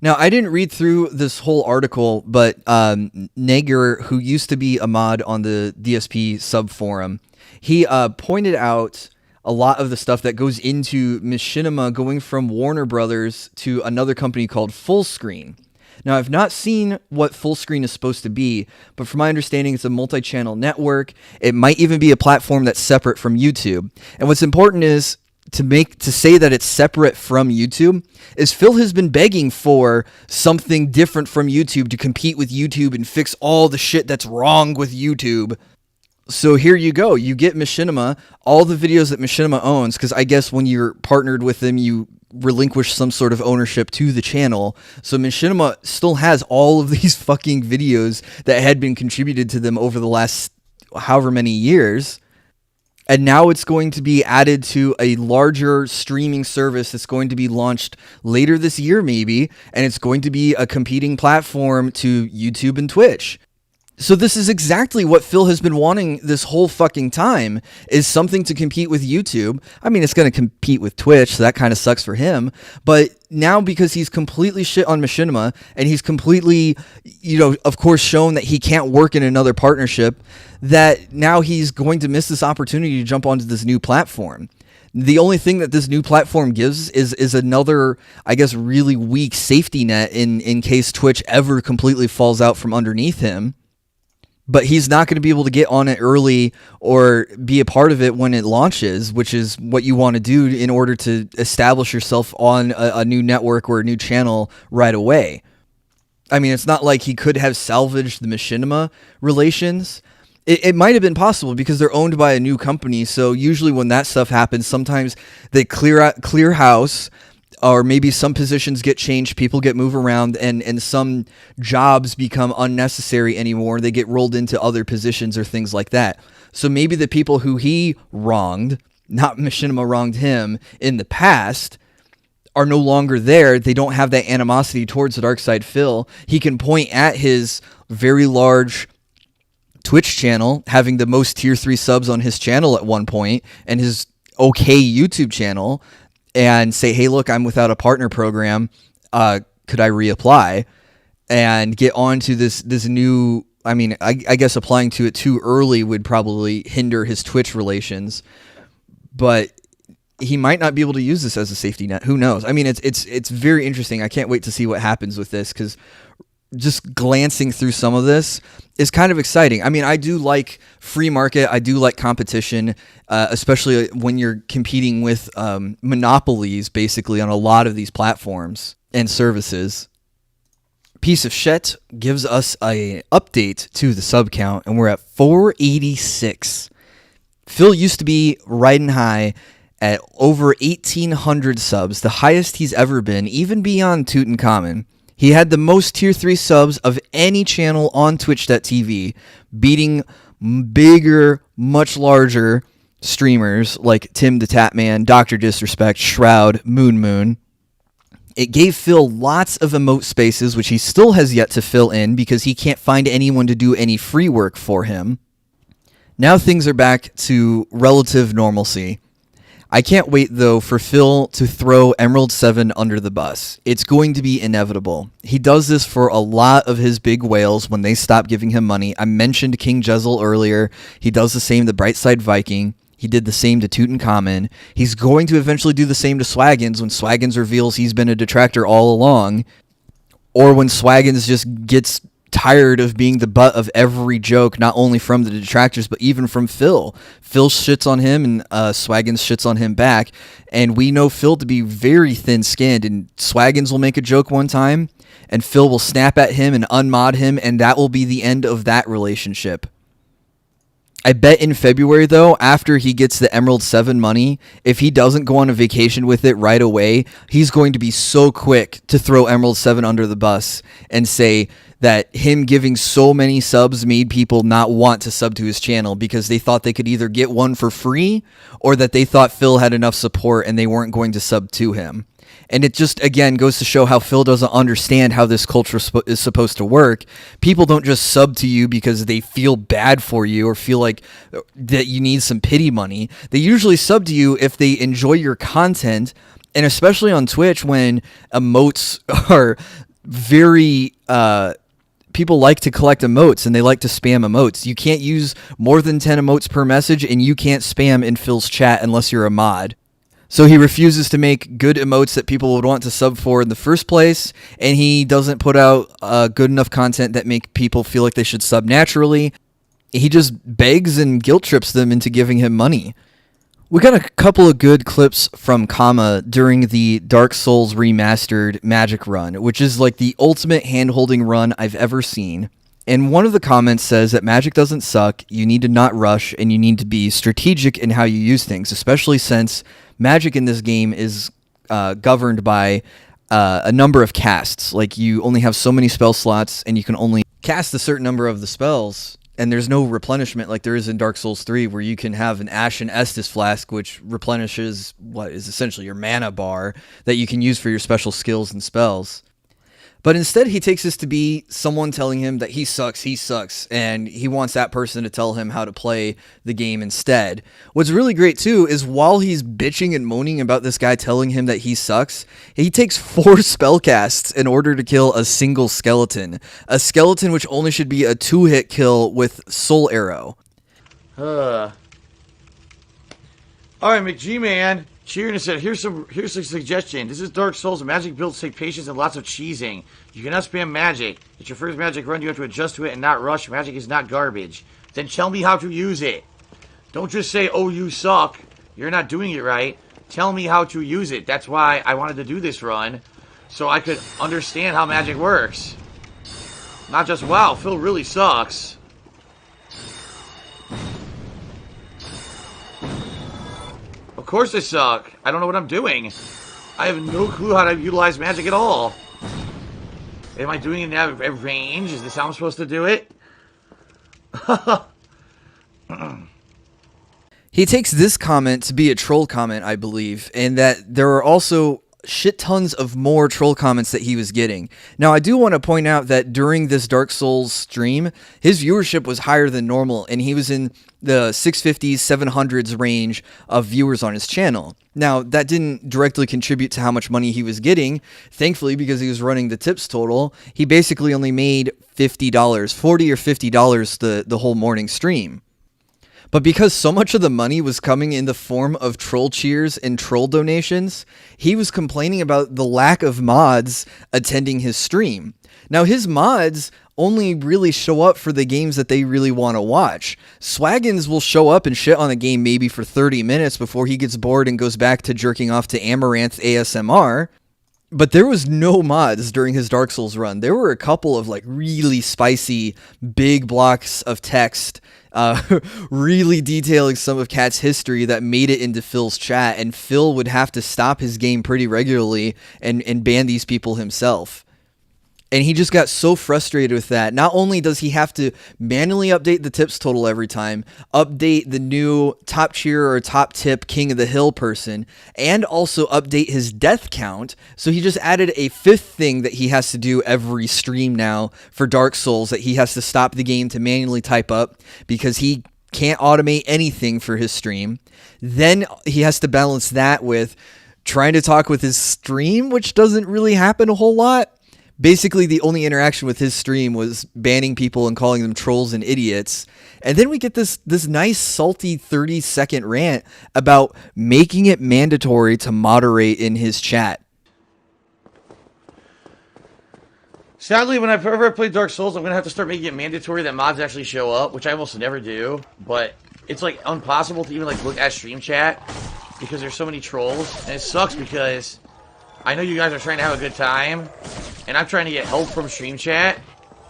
Now, I didn't read through this whole article, but Nager, who used to be a mod on the DSP sub forum, he pointed out a lot of the stuff that goes into Machinima going from Warner Brothers to another company called Fullscreen. Now, I've not seen what Fullscreen is supposed to be, but from my understanding, it's a multi-channel network. It might even be a platform that's separate from YouTube. And what's important is to say that it's separate from YouTube is Phil has been begging for something different from YouTube to compete with YouTube and fix all the shit that's wrong with YouTube. So here you go. You get Machinima, all the videos that Machinima owns, because I guess when you're partnered with them, you relinquish some sort of ownership to the channel. So Machinima still has all of these fucking videos that had been contributed to them over the last however many years. And now it's going to be added to a larger streaming service that's going to be launched later this year maybe, and it's going to be a competing platform to YouTube and Twitch. So this is exactly what Phil has been wanting this whole fucking time, is something to compete with YouTube. I mean, it's going to compete with Twitch, so that kind of sucks for him. But now because he's completely shit on Machinima, and he's completely, of course, shown that he can't work in another partnership, that now he's going to miss this opportunity to jump onto this new platform. The only thing that this new platform gives is another, I guess, really weak safety net in case Twitch ever completely falls out from underneath him. But he's not going to be able to get on it early or be a part of it when it launches, which is what you want to do in order to establish yourself on a new network or a new channel right away. I mean, it's not like he could have salvaged the Machinima relations. It might have been possible because they're owned by a new company. So usually when that stuff happens, sometimes they clear house, or maybe some positions get changed, people get moved around, and some jobs become unnecessary anymore. They get rolled into other positions or things like that. So maybe the people who he wronged, not Machinima wronged him in the past, are no longer there. They don't have that animosity towards the Dark Side Phil. He can point at his very large Twitch channel, having the most tier 3 subs on his channel at one point, and his okay YouTube channel, and say, hey, look, I'm without a partner program. Could I reapply? And get on to this new, I mean, I guess applying to it too early would probably hinder his Twitch relations, but he might not be able to use this as a safety net. Who knows? I mean, it's very interesting. I can't wait to see what happens with this, because just glancing through some of this is kind of exciting. I mean, I do like free market. I do like competition, especially when you're competing with monopolies, basically, on a lot of these platforms and services. Piece of Shit gives us a update to the sub count, and we're at 486. Phil used to be riding high at over 1,800 subs, the highest he's ever been, even beyond Tutankhamun. He had the most tier 3 subs of any channel on Twitch.tv, beating bigger, much larger streamers like Tim the Tatman, Dr. Disrespect, Shroud, Moon. It gave Phil lots of emote spaces, which he still has yet to fill in because he can't find anyone to do any free work for him. Now things are back to relative normalcy. I can't wait, though, for Phil to throw Emerald 7 under the bus. It's going to be inevitable. He does this for a lot of his big whales when they stop giving him money. I mentioned King Jezel earlier. He does the same to Brightside Viking. He did the same to Tutankhamun. He's going to eventually do the same to Swaggins when Swaggins reveals he's been a detractor all along, or when Swaggins just gets tired of being the butt of every joke, not only from the detractors, but even from Phil. Phil shits on him, and Swaggins shits on him back, and we know Phil to be very thin-skinned, and Swaggins will make a joke one time, and Phil will snap at him and unmod him, and that will be the end of that relationship. I bet in February, though, after he gets the Emerald 7 money, if he doesn't go on a vacation with it right away, he's going to be so quick to throw Emerald 7 under the bus and say that him giving so many subs made people not want to sub to his channel because they thought they could either get one for free or that they thought Phil had enough support and they weren't going to sub to him. And it just, again, goes to show how Phil doesn't understand how this culture is supposed to work. People don't just sub to you because they feel bad for you or feel like that you need some pity money. They usually sub to you if they enjoy your content, and especially on Twitch when emotes are very... people like to collect emotes, and they like to spam emotes. You can't use more than 10 emotes per message, and you can't spam in Phil's chat unless you're a mod. So he refuses to make good emotes that people would want to sub for in the first place, and he doesn't put out good enough content that make people feel like they should sub naturally. He just begs and guilt trips them into giving him money. We got a couple of good clips from Kama during the Dark Souls Remastered Magic run, which is like the ultimate hand-holding run I've ever seen. And one of the comments says that Magic doesn't suck, you need to not rush, and you need to be strategic in how you use things, especially since Magic in this game is governed by a number of casts. Like, you only have so many spell slots, and you can only cast a certain number of the spells, and there's no replenishment like there is in Dark Souls 3, where you can have an Ashen Estus flask, which replenishes what is essentially your mana bar that you can use for your special skills and spells. But instead, he takes this to be someone telling him that he sucks, and he wants that person to tell him how to play the game instead. What's really great, too, is while he's bitching and moaning about this guy telling him that he sucks, he takes 4 spellcasts in order to kill a single skeleton. A skeleton which only should be a 2-hit kill with Soul Arrow. Alright, McG-Man. Cheering said, here's a suggestion. This is Dark Souls. Magic builds take patience and lots of cheesing. You cannot spam magic. It's your first magic run. You have to adjust to it and not rush. Magic is not garbage. Then tell me how to use it. Don't just say, oh, you suck. You're not doing it right. Tell me how to use it. That's why I wanted to do this run, so I could understand how magic works. Not just, wow, Phil really sucks. Of course I suck. I don't know what I'm doing. I have no clue how to utilize magic at all. Am I doing it at range? Is this how I'm supposed to do it? He takes this comment to be a troll comment, I believe, and that there are also shit tons of more troll comments that he was getting. Now, I do want to point out that during this Dark Souls stream, his viewership was higher than normal, and he was in the 650s, 700s range of viewers on his channel. Now, that didn't directly contribute to how much money he was getting. Thankfully, because he was running the tips total, he basically only made $50, $40 or $50 the whole morning stream. But because so much of the money was coming in the form of troll cheers and troll donations, he was complaining about the lack of mods attending his stream. Now, his mods only really show up for the games that they really want to watch. Swaggins will show up and shit on a game maybe for 30 minutes before he gets bored and goes back to jerking off to Amaranth ASMR. But there was no mods during his Dark Souls run. There were a couple of like really spicy big blocks of text really detailing some of Cat's history that made it into Phil's chat, and Phil would have to stop his game pretty regularly and ban these people himself. And he just got so frustrated with that. Not only does he have to manually update the tips total every time, update the new top cheer or top tip King of the Hill person, and also update his death count. So he just added a fifth thing that he has to do every stream now for Dark Souls, that he has to stop the game to manually type up because he can't automate anything for his stream. Then he has to balance that with trying to talk with his stream, which doesn't really happen a whole lot. Basically, the only interaction with his stream was banning people and calling them trolls and idiots. And then we get this nice, salty 30-second rant about making it mandatory to moderate in his chat. Sadly, whenever I play Dark Souls, I'm going to have to start making it mandatory that mods actually show up, which I almost never do. But it's, like, impossible to even, like, look at stream chat because there's so many trolls. And it sucks because I know you guys are trying to have a good time, and I'm trying to get help from stream chat,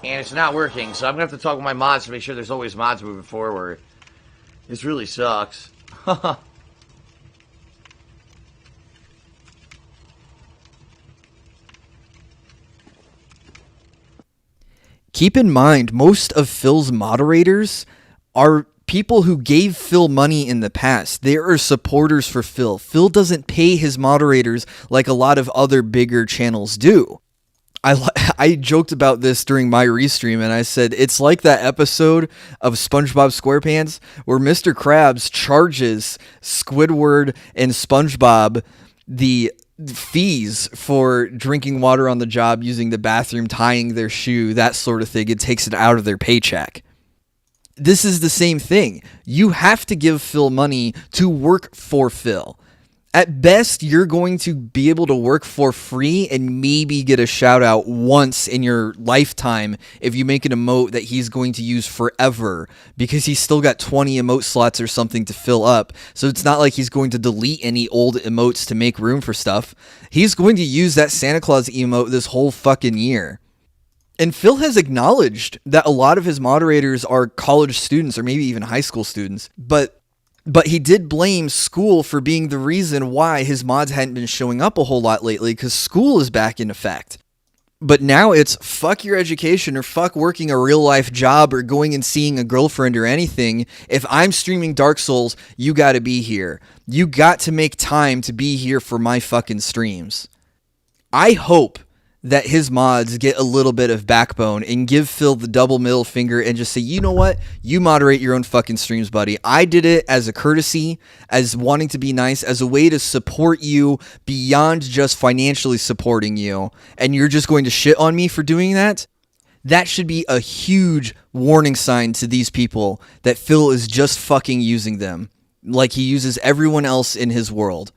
and it's not working. So I'm going to have to talk with my mods to make sure there's always mods moving forward. This really sucks. Keep in mind, most of Phil's moderators are people who gave Phil money in the past. They are supporters for Phil. Phil doesn't pay his moderators like a lot of other bigger channels do. I joked about this during my restream, and I said it's like that episode of SpongeBob SquarePants where Mr. Krabs charges Squidward and SpongeBob the fees for drinking water on the job, using the bathroom, tying their shoe, that sort of thing. It takes it out of their paycheck. This is the same thing. You have to give Phil money to work for Phil. At best, you're going to be able to work for free and maybe get a shout out once in your lifetime if you make an emote that he's going to use forever, because he's still got 20 emote slots or something to fill up. So it's not like he's going to delete any old emotes to make room for stuff. He's going to use that Santa Claus emote this whole fucking year. And Phil has acknowledged that a lot of his moderators are college students or maybe even high school students, but he did blame school for being the reason why his mods hadn't been showing up a whole lot lately, because school is back in effect. But now it's fuck your education or fuck working a real life job or going and seeing a girlfriend or anything. If I'm streaming Dark Souls, you gotta be here. You got to make time to be here for my fucking streams. I hope that his mods get a little bit of backbone and give Phil the double middle finger and just say, you know what? You moderate your own fucking streams, buddy. I did it as a courtesy, as wanting to be nice, as a way to support you beyond just financially supporting you. And you're just going to shit on me for doing that? That should be a huge warning sign to these people that Phil is just fucking using them like he uses everyone else in his world.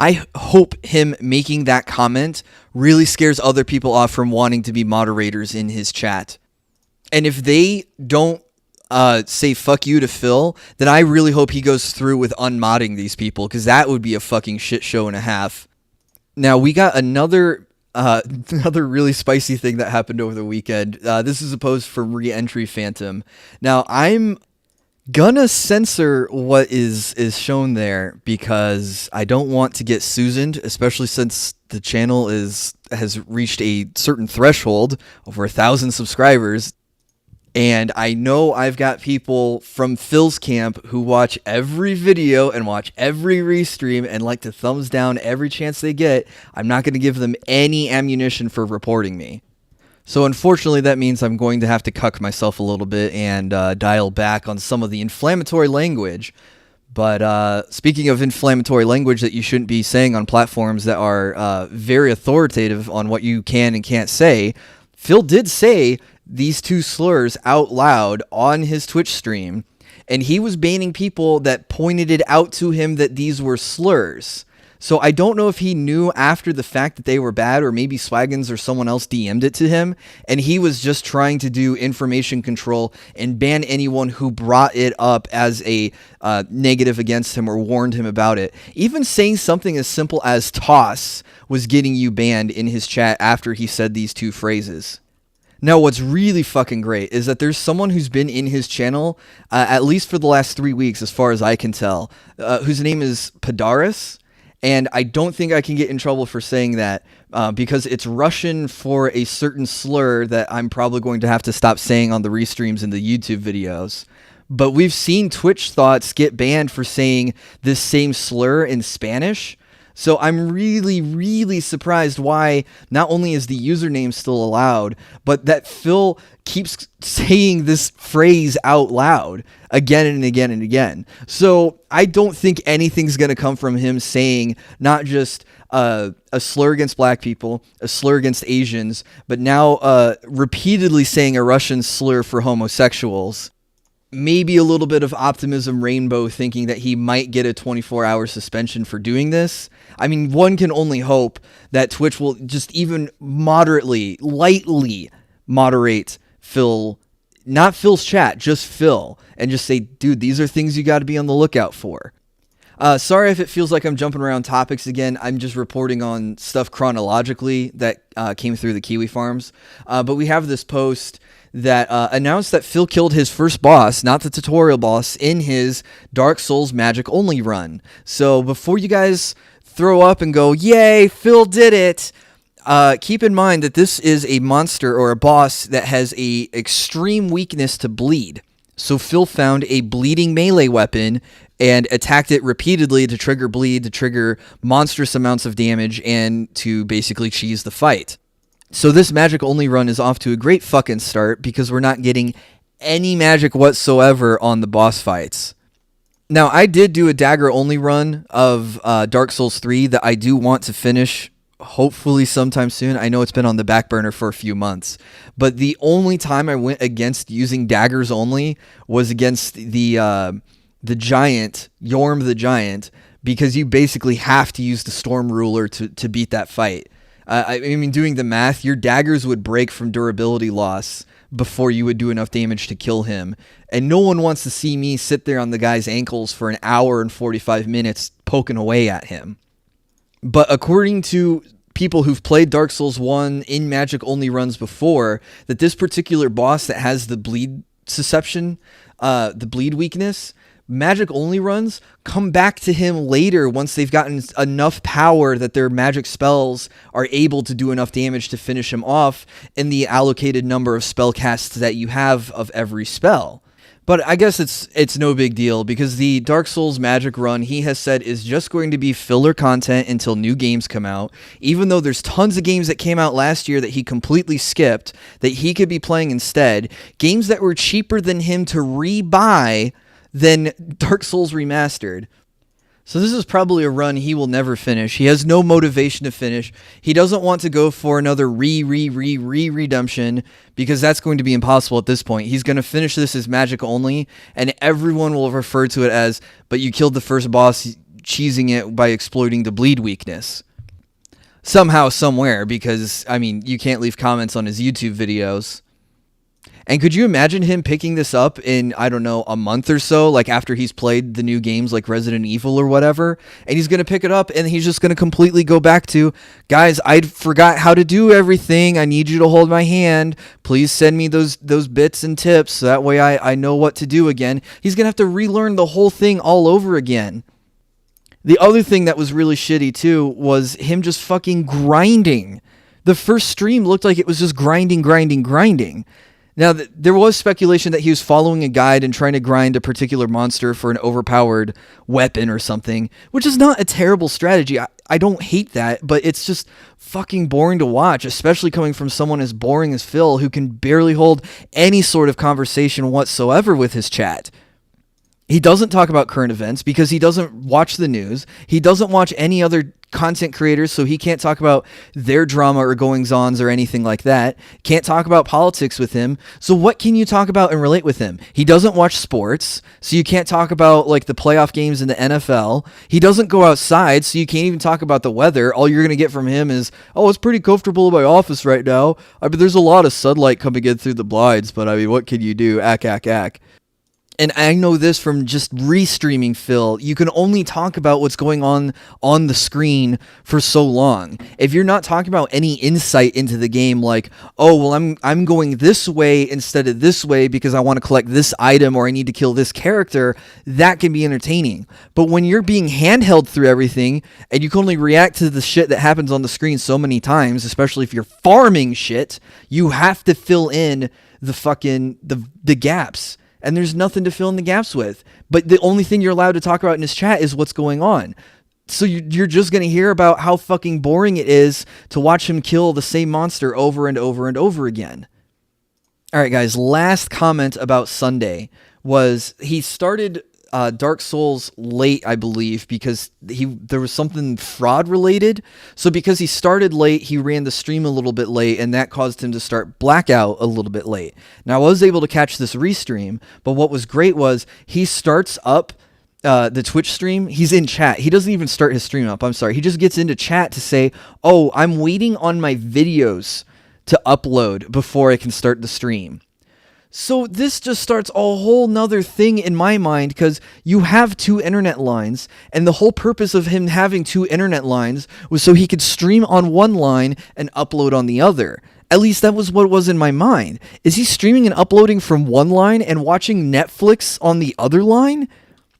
I hope him making that comment really scares other people off from wanting to be moderators in his chat. And if they don't say fuck you to Phil, then I really hope he goes through with unmodding these people, because that would be a fucking shit show and a half. Now, we got another really spicy thing that happened over the weekend. This is a post from Re-Entry Phantom. Now, I'm gonna censor what is shown there because I don't want to get Susaned, especially since the channel has reached a certain threshold, over 1,000 subscribers. And I know I've got people from Phil's camp who watch every video and watch every restream and like to thumbs down every chance they get. I'm not going to give them any ammunition for reporting me. So unfortunately, that means I'm going to have to cuck myself a little bit and dial back on some of the inflammatory language. But speaking of inflammatory language that you shouldn't be saying on platforms that are very authoritative on what you can and can't say, Phil did say these two slurs out loud on his Twitch stream, and he was banning people that pointed it out to him that these were slurs. So I don't know if he knew after the fact that they were bad, or maybe Swaggins or someone else DM'd it to him, and he was just trying to do information control and ban anyone who brought it up as a negative against him or warned him about it. Even saying something as simple as toss was getting you banned in his chat after he said these two phrases. Now, what's really fucking great is that there's someone who's been in his channel, at least for the last 3 weeks, as far as I can tell, whose name is Padaris. And I don't think I can get in trouble for saying that because it's Russian for a certain slur that I'm probably going to have to stop saying on the restreams and the YouTube videos. But we've seen Twitch Thoughts get banned for saying this same slur in Spanish. So I'm really, really surprised why not only is the username still allowed, but that Phil keeps saying this phrase out loud again and again and again. So I don't think anything's going to come from him saying not just a slur against black people, a slur against Asians, but now repeatedly saying a Russian slur for homosexuals. Maybe a little bit of optimism rainbow thinking that he might get a 24-hour suspension for doing this. I mean, one can only hope that Twitch will just even moderately, lightly moderate Phil, not Phil's chat, just Phil, and just say, dude, these are things you got to be on the lookout for. Sorry if it feels like I'm jumping around topics again. I'm just reporting on stuff chronologically that came through the Kiwi Farms. But we have this post that announced that Phil killed his first boss, not the tutorial boss, in his Dark Souls Magic Only run. So before you guys throw up and go, yay, Phil did it, keep in mind that this is a monster or a boss that has a extreme weakness to bleed. So Phil found a bleeding melee weapon and attacked it repeatedly to trigger bleed, to trigger monstrous amounts of damage, and to basically cheese the fight. So this magic only run is off to a great fucking start because we're not getting any magic whatsoever on the boss fights. Now, I did do a dagger only run of Dark Souls 3 that I do want to finish hopefully sometime soon. I know it's been on the back burner for a few months, but the only time I went against using daggers only was against the giant, Yorm the Giant, because you basically have to use the Storm Ruler to beat that fight. I mean, doing the math, your daggers would break from durability loss before you would do enough damage to kill him. And no one wants to see me sit there on the guy's ankles for an hour and 45 minutes poking away at him. But according to people who've played Dark Souls 1 in magic only runs before, that this particular boss that has the bleed susception, the bleed weakness, magic only runs come back to him later once they've gotten enough power that their magic spells are able to do enough damage to finish him off in the allocated number of spell casts that you have of every spell. But I guess it's no big deal because the Dark Souls magic run, he has said, is just going to be filler content until new games come out, even though there's tons of games that came out last year that he completely skipped that he could be playing instead, games that were cheaper than him to re-buy than Dark Souls Remastered. So this is probably a run he will never finish. He has no motivation to finish. He doesn't want to go for another redemption because that's going to be impossible at this point. He's going to finish this as magic only, and everyone will refer to it as, but you killed the first boss cheesing it by exploiting the bleed weakness. Somehow, somewhere, because, I mean, you can't leave comments on his YouTube videos. And could you imagine him picking this up in, I don't know, a month or so, like after he's played the new games like Resident Evil or whatever, and he's going to pick it up and he's just going to completely go back to, guys, I forgot how to do everything. I need you to hold my hand. Please send me those bits and tips so that way I know what to do again. He's going to have to relearn the whole thing all over again. The other thing that was really shitty too was him just fucking grinding. The first stream looked like it was just grinding. Now, there was speculation that he was following a guide and trying to grind a particular monster for an overpowered weapon or something, which is not a terrible strategy. I don't hate that, but it's just fucking boring to watch, especially coming from someone as boring as Phil, who can barely hold any sort of conversation whatsoever with his chat. He doesn't talk about current events because he doesn't watch the news. He doesn't watch any other content creators, so he can't talk about their drama or goings-ons or anything like that. Can't talk about politics with him. So what can you talk about and relate with him? He doesn't watch sports, so you can't talk about like the playoff games in the NFL. He doesn't go outside, so you can't even talk about the weather. All you're going to get from him is, oh, it's pretty comfortable in my office right now. I mean, there's a lot of sunlight coming in through the blinds, but I mean, what can you do? Ack. And I know this from just restreaming Phil. You can only talk about what's going on the screen for so long. If you're not talking about any insight into the game, like, oh, well, I'm going this way instead of this way because I want to collect this item or I need to kill this character, that can be entertaining. But when you're being handheld through everything and you can only react to the shit that happens on the screen so many times, especially if you're farming shit, you have to fill in the gaps. And there's nothing to fill in the gaps with. But the only thing you're allowed to talk about in his chat is what's going on. So you're just going to hear about how fucking boring it is to watch him kill the same monster over and over and over again. All right, guys, last comment about Sunday was he started Dark Souls late, I believe, because there was something fraud related. So because he started late, he ran the stream a little bit late, and that caused him to start Blackout a little bit late. Now, I was able to catch this restream, but what was great was he starts up the Twitch stream. He's in chat. He doesn't even start his stream up. I'm sorry. He just gets into chat to say, oh, I'm waiting on my videos to upload before I can start the stream. So this just starts a whole nother thing in my mind, because you have two internet lines, and the whole purpose of him having two internet lines was so he could stream on one line and upload on the other. At least that was what was in my mind. Is he streaming and uploading from one line and watching Netflix on the other line?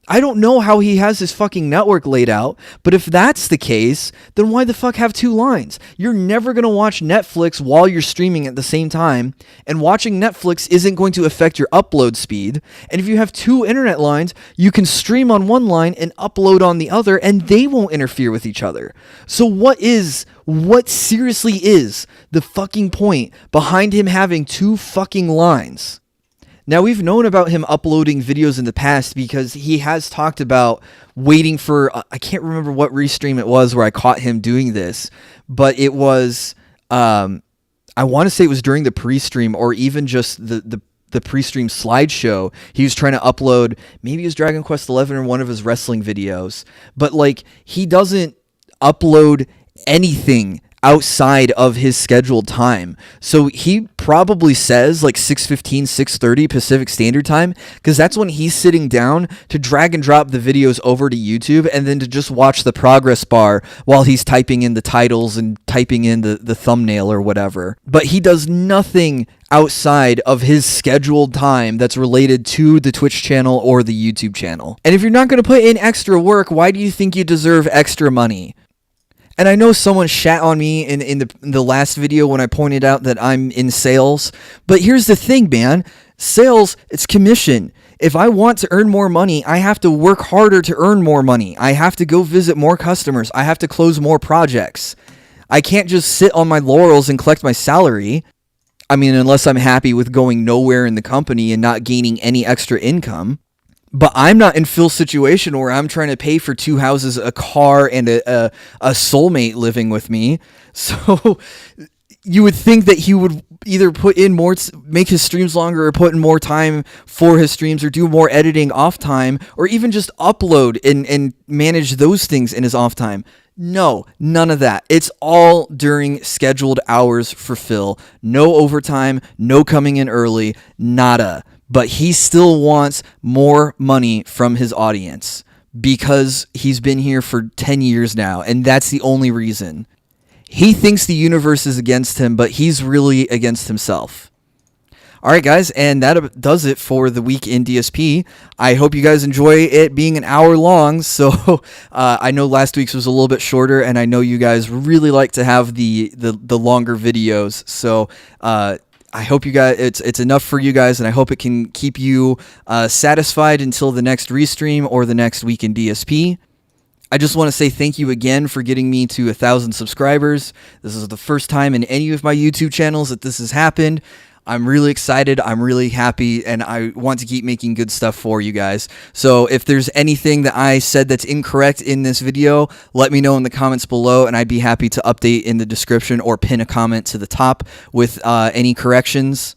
I don't know how he has his fucking network laid out, but if that's the case, then why the fuck have two lines? You're never going to watch Netflix while you're streaming at the same time, and watching Netflix isn't going to affect your upload speed. And if you have two internet lines, you can stream on one line and upload on the other, and they won't interfere with each other. So what seriously is the fucking point behind him having two fucking lines? Now, we've known about him uploading videos in the past because he has talked about waiting for, I can't remember what restream it was where I caught him doing this, but it was, I want to say it was during the pre-stream or even just the pre-stream slideshow. He was trying to upload, maybe it was Dragon Quest XI or one of his wrestling videos, but like, he doesn't upload anything outside of his scheduled time. So he probably says like 6:15, 6:30 Pacific Standard Time, because that's when he's sitting down to drag and drop the videos over to YouTube and then to just watch the progress bar while he's typing in the titles and typing in the thumbnail or whatever. But he does nothing outside of his scheduled time that's related to the Twitch channel or the YouTube channel. And if you're not going to put in extra work, why do you think you deserve extra money? And I know someone shat on me in the last video when I pointed out that I'm in sales. But here's the thing, man. Sales, it's commission. If I want to earn more money, I have to work harder to earn more money. I have to go visit more customers. I have to close more projects. I can't just sit on my laurels and collect my salary. I mean, unless I'm happy with going nowhere in the company and not gaining any extra income. But I'm not in Phil's situation where I'm trying to pay for two houses, a car, and a soulmate living with me. So you would think that he would either put in more, make his streams longer, or put in more time for his streams, or do more editing off time, or even just upload and manage those things in his off time. No, none of that. It's all during scheduled hours for Phil. No overtime, no coming in early, nada. But he still wants more money from his audience because he's been here for 10 years now, and that's the only reason. He thinks the universe is against him, but he's really against himself. All right, guys, and that does it for the week in DSP. I hope you guys enjoy it being an hour long. So I know last week's was a little bit shorter, and I know you guys really like to have the longer videos. So I hope you guys, it's enough for you guys, and I hope it can keep you satisfied until the next restream or the next week in DSP. I just want to say thank you again for getting me to 1,000 subscribers. This is the first time in any of my YouTube channels that this has happened. I'm really excited, I'm really happy, and I want to keep making good stuff for you guys. So if there's anything that I said that's incorrect in this video, let me know in the comments below, and I'd be happy to update in the description or pin a comment to the top with any corrections.